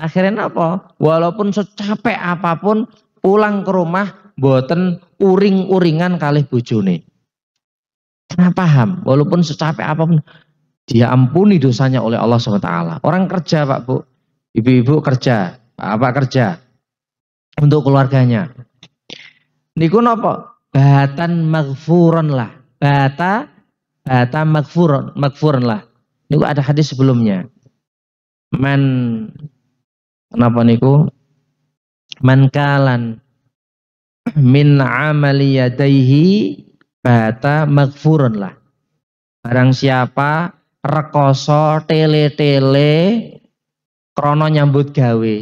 Akhirnya apa? Walaupun secapek apapun pulang ke rumah boten uring-uringan kalih bojone. Karena paham, walaupun secapek apapun dia ampuni dosanya oleh Allah SWT. Orang kerja Pak Bu, ibu-ibu kerja, bapak kerja untuk keluarganya. Niku napa? Bahatan maghfuron lah. Bata maghfuron lah. Niku ada hadis sebelumnya. Kenapa niku? Man kalan min amali yadaihi bata maghfuron lah. Barang siapa rekoso tele-tele krono nyambut gawe.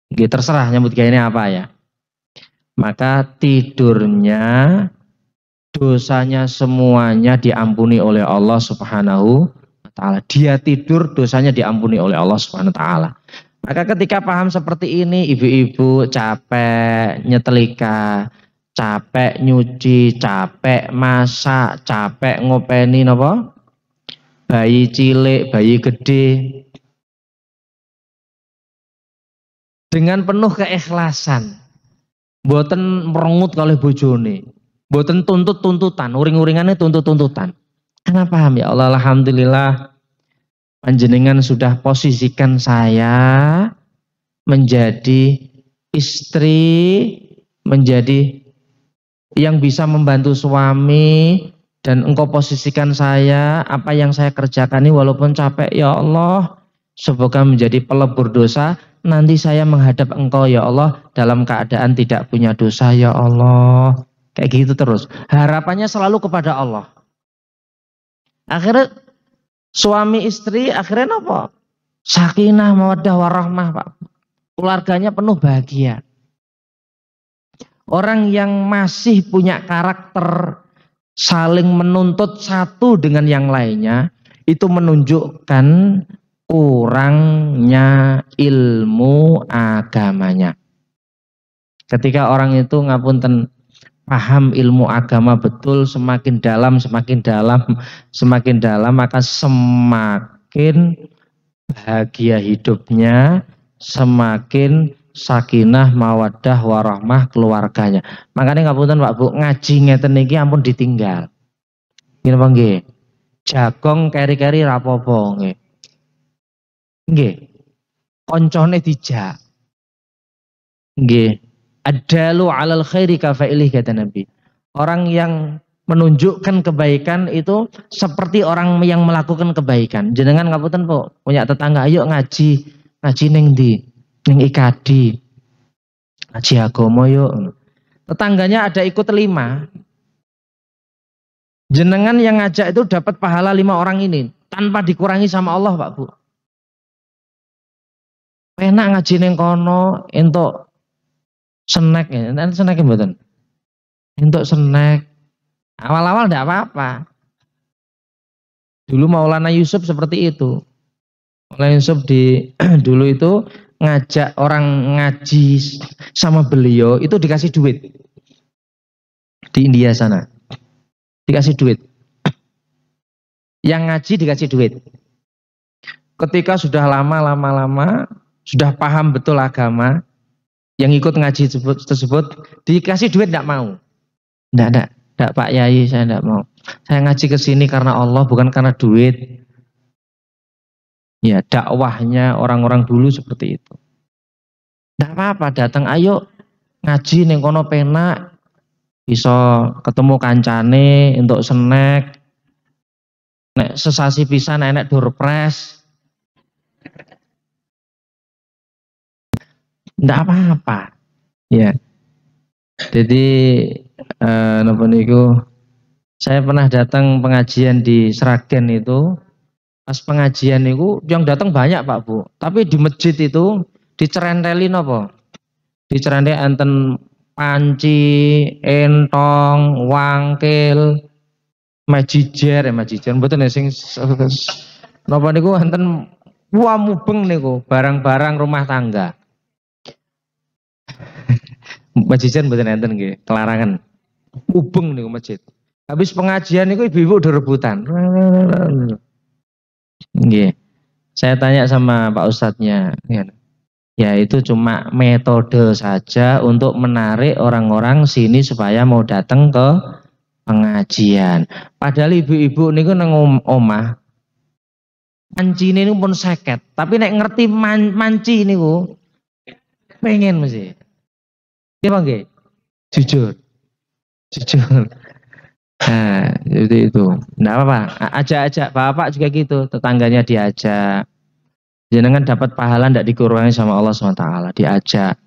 Nggih terserah nyambut gawe ini apa ya. Maka tidurnya dosanya semuanya diampuni oleh Allah Subhanahu wa taala. Dia tidur dosanya diampuni oleh Allah Subhanahu wa taala. Maka ketika paham seperti ini, ibu-ibu capek nyetelika, capek nyuci, capek masak, capek ngopeni napa? Bayi cilik, bayi gede. Dengan penuh keikhlasan. Mboten merengut kalih bojone. Mboten tuntut-tuntutan, uring-uringannya tuntut-tuntutan. Karena paham ya Allah, alhamdulillah panjenengan sudah posisikan saya menjadi istri, menjadi yang bisa membantu suami Dan Engkau posisikan saya, apa yang saya kerjakan ini walaupun capek, ya Allah, semoga menjadi pelebur dosa. Nanti saya menghadap Engkau, ya Allah, dalam keadaan tidak punya dosa, ya Allah. Kayak gitu terus. Harapannya selalu kepada Allah. Akhirnya suami istri akhirnya apa? Sakinah, mawaddah, warahmah, Pak. Keluarganya penuh bahagia. Orang yang masih punya karakter saling menuntut satu dengan yang lainnya, itu menunjukkan kurangnya ilmu agamanya. Ketika orang itu ngapunten paham ilmu agama betul, semakin dalam, maka semakin bahagia hidupnya, semakin sakinah, mawaddah, warahmah keluarganya. Makanya ngapunten Pak Bu, ngaji ngeten niki ampun ditinggal. Ngene apa nggih? Jagong keri-keri rapopo nggih. Nggih. Koncone dijak. Nggih. Adalu 'alal khairi kafa'ilih kata Nabi. Orang yang menunjukkan kebaikan itu seperti orang yang melakukan kebaikan. Jenengan ngapunten Po, punya tetangga, ayo ngaji ning ndi? Ning IKD. Ngaji agama yuk. Tetangganya ada ikut 5. Jenengan yang ngajak itu dapat pahala 5 orang ini tanpa dikurangi sama Allah, Pak Bu. Enak ngaji ning kono entuk snack ya, nanti snack mboten. Entuk snack. Awal-awal enggak apa-apa. Dulu Maulana Yusuf seperti itu. Maulana Yusuf dulu itu ngajak orang ngaji sama beliau itu dikasih duit. Di India sana. Dikasih duit. Yang ngaji dikasih duit. Ketika sudah lama sudah paham betul agama, yang ikut ngaji tersebut dikasih duit tidak mau. Tidak Pak Yai, saya tidak mau. Saya ngaji ke sini karena Allah, bukan karena duit. Ya, dakwahnya orang-orang dulu seperti itu. Tidak apa-apa, datang ayo ngaji ning kono penak, bisa ketemu kancane untuk snack. Nek sesasi pisan enek doorpress. Tidak apa-apa. Ya. Jadi napa niku, saya pernah datang pengajian di Sragen itu. Pas pengajian itu yang datang banyak Pak Bu. Tapi di masjid itu dicerentelin apa? Dicerentel enten panci, entong, wangkil, majijer mboten sing napa niku enten mubeng niku, barang-barang rumah tangga. Majijer mboten enten nggih, kelarangan. Mubeng niku masjid. Habis pengajian niku ibu-ibu udah rebutan. Nggih. Saya tanya sama Pak Ustadznya, ya itu cuma metode saja untuk menarik orang-orang sini supaya mau datang ke pengajian. Padahal ibu-ibu niku nang omah mancine niku pun 50, tapi nek ngerti manci niku pengen mesti. Iya nggih? Jujur. Nah, seperti itu. Enggak apa-apa, ajak-ajak bapak juga gitu, tetangganya diajak. Jenengan dapat pahala ndak dikurangi sama Allah SWT, diajak.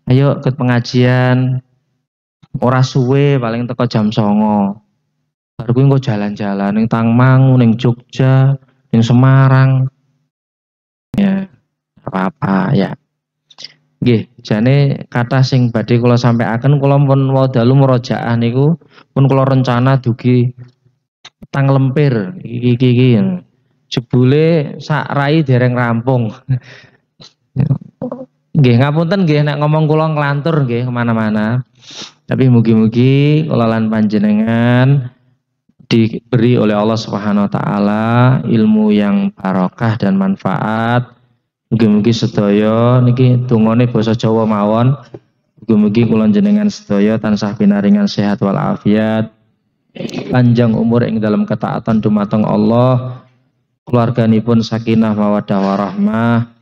Ayo ikut pengajian. Ora suwe paling teko jam 09.00. Baru kuwi engko jalan-jalan ning Tangmangu, ning Jogja, ning Semarang. Ya, apa-apa ya. Nggih, jane kata sing badhe kula sampaiaken, kula pun wadalu murojaah niku pun kula rencana dugi petang lempir iki. Jebule sak rai dereng rampung. Nggih, ngapunten nggih nek ngomong kula nglantur nggih kemana-mana. Tapi mugi-mugi kula lan panjenengan diberi oleh Allah Subhanahu wa taala ilmu yang barokah dan manfaat. Mugi-mugi sedaya niki dungane basa Jawa mawon. Mugi-mugi kula jenengan sedaya tansah pinaringan sehat wal afiat, panjang umur ing dalam ketaatan dumateng Allah, keluarganipun sakinah mawaddah warahmah,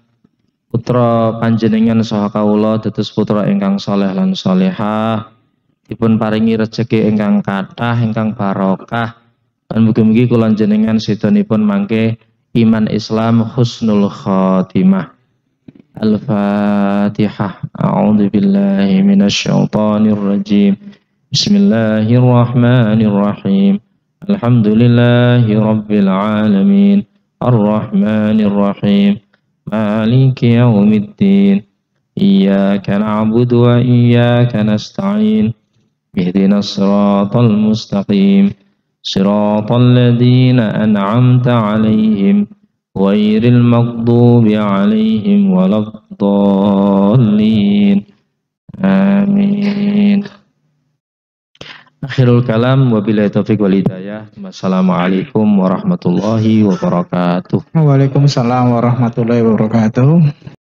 putra panjenengan saha kawula dados putra ingkang saleh lan salehah, dipun paringi rejeki ingkang kathah, ingkang barokah, Lan mugi-mugi kula jenengan sedanipun mangke iman Islam husnul khatimah. Al-Fatihah. A'udzu billahi minasyaitonir rajim. Bismillahirrahmanirrahim. Alhamdulillahi rabbil alamin. Ar-Rahmanir Rahim. Maliki yaumiddin. Iyyaka na'budu wa iyyaka nasta'in. Ihdinas siratal mustaqim. Siratal ladzina an'amta 'alaihim ghairil maghdubi 'alaihim waladdallin. Amin. Akhirul kalam wabillahi taufiq wal hidayah. Wassalamualaikum warahmatullahi wabarakatuh. Waalaikumsalam warahmatullahi wabarakatuh.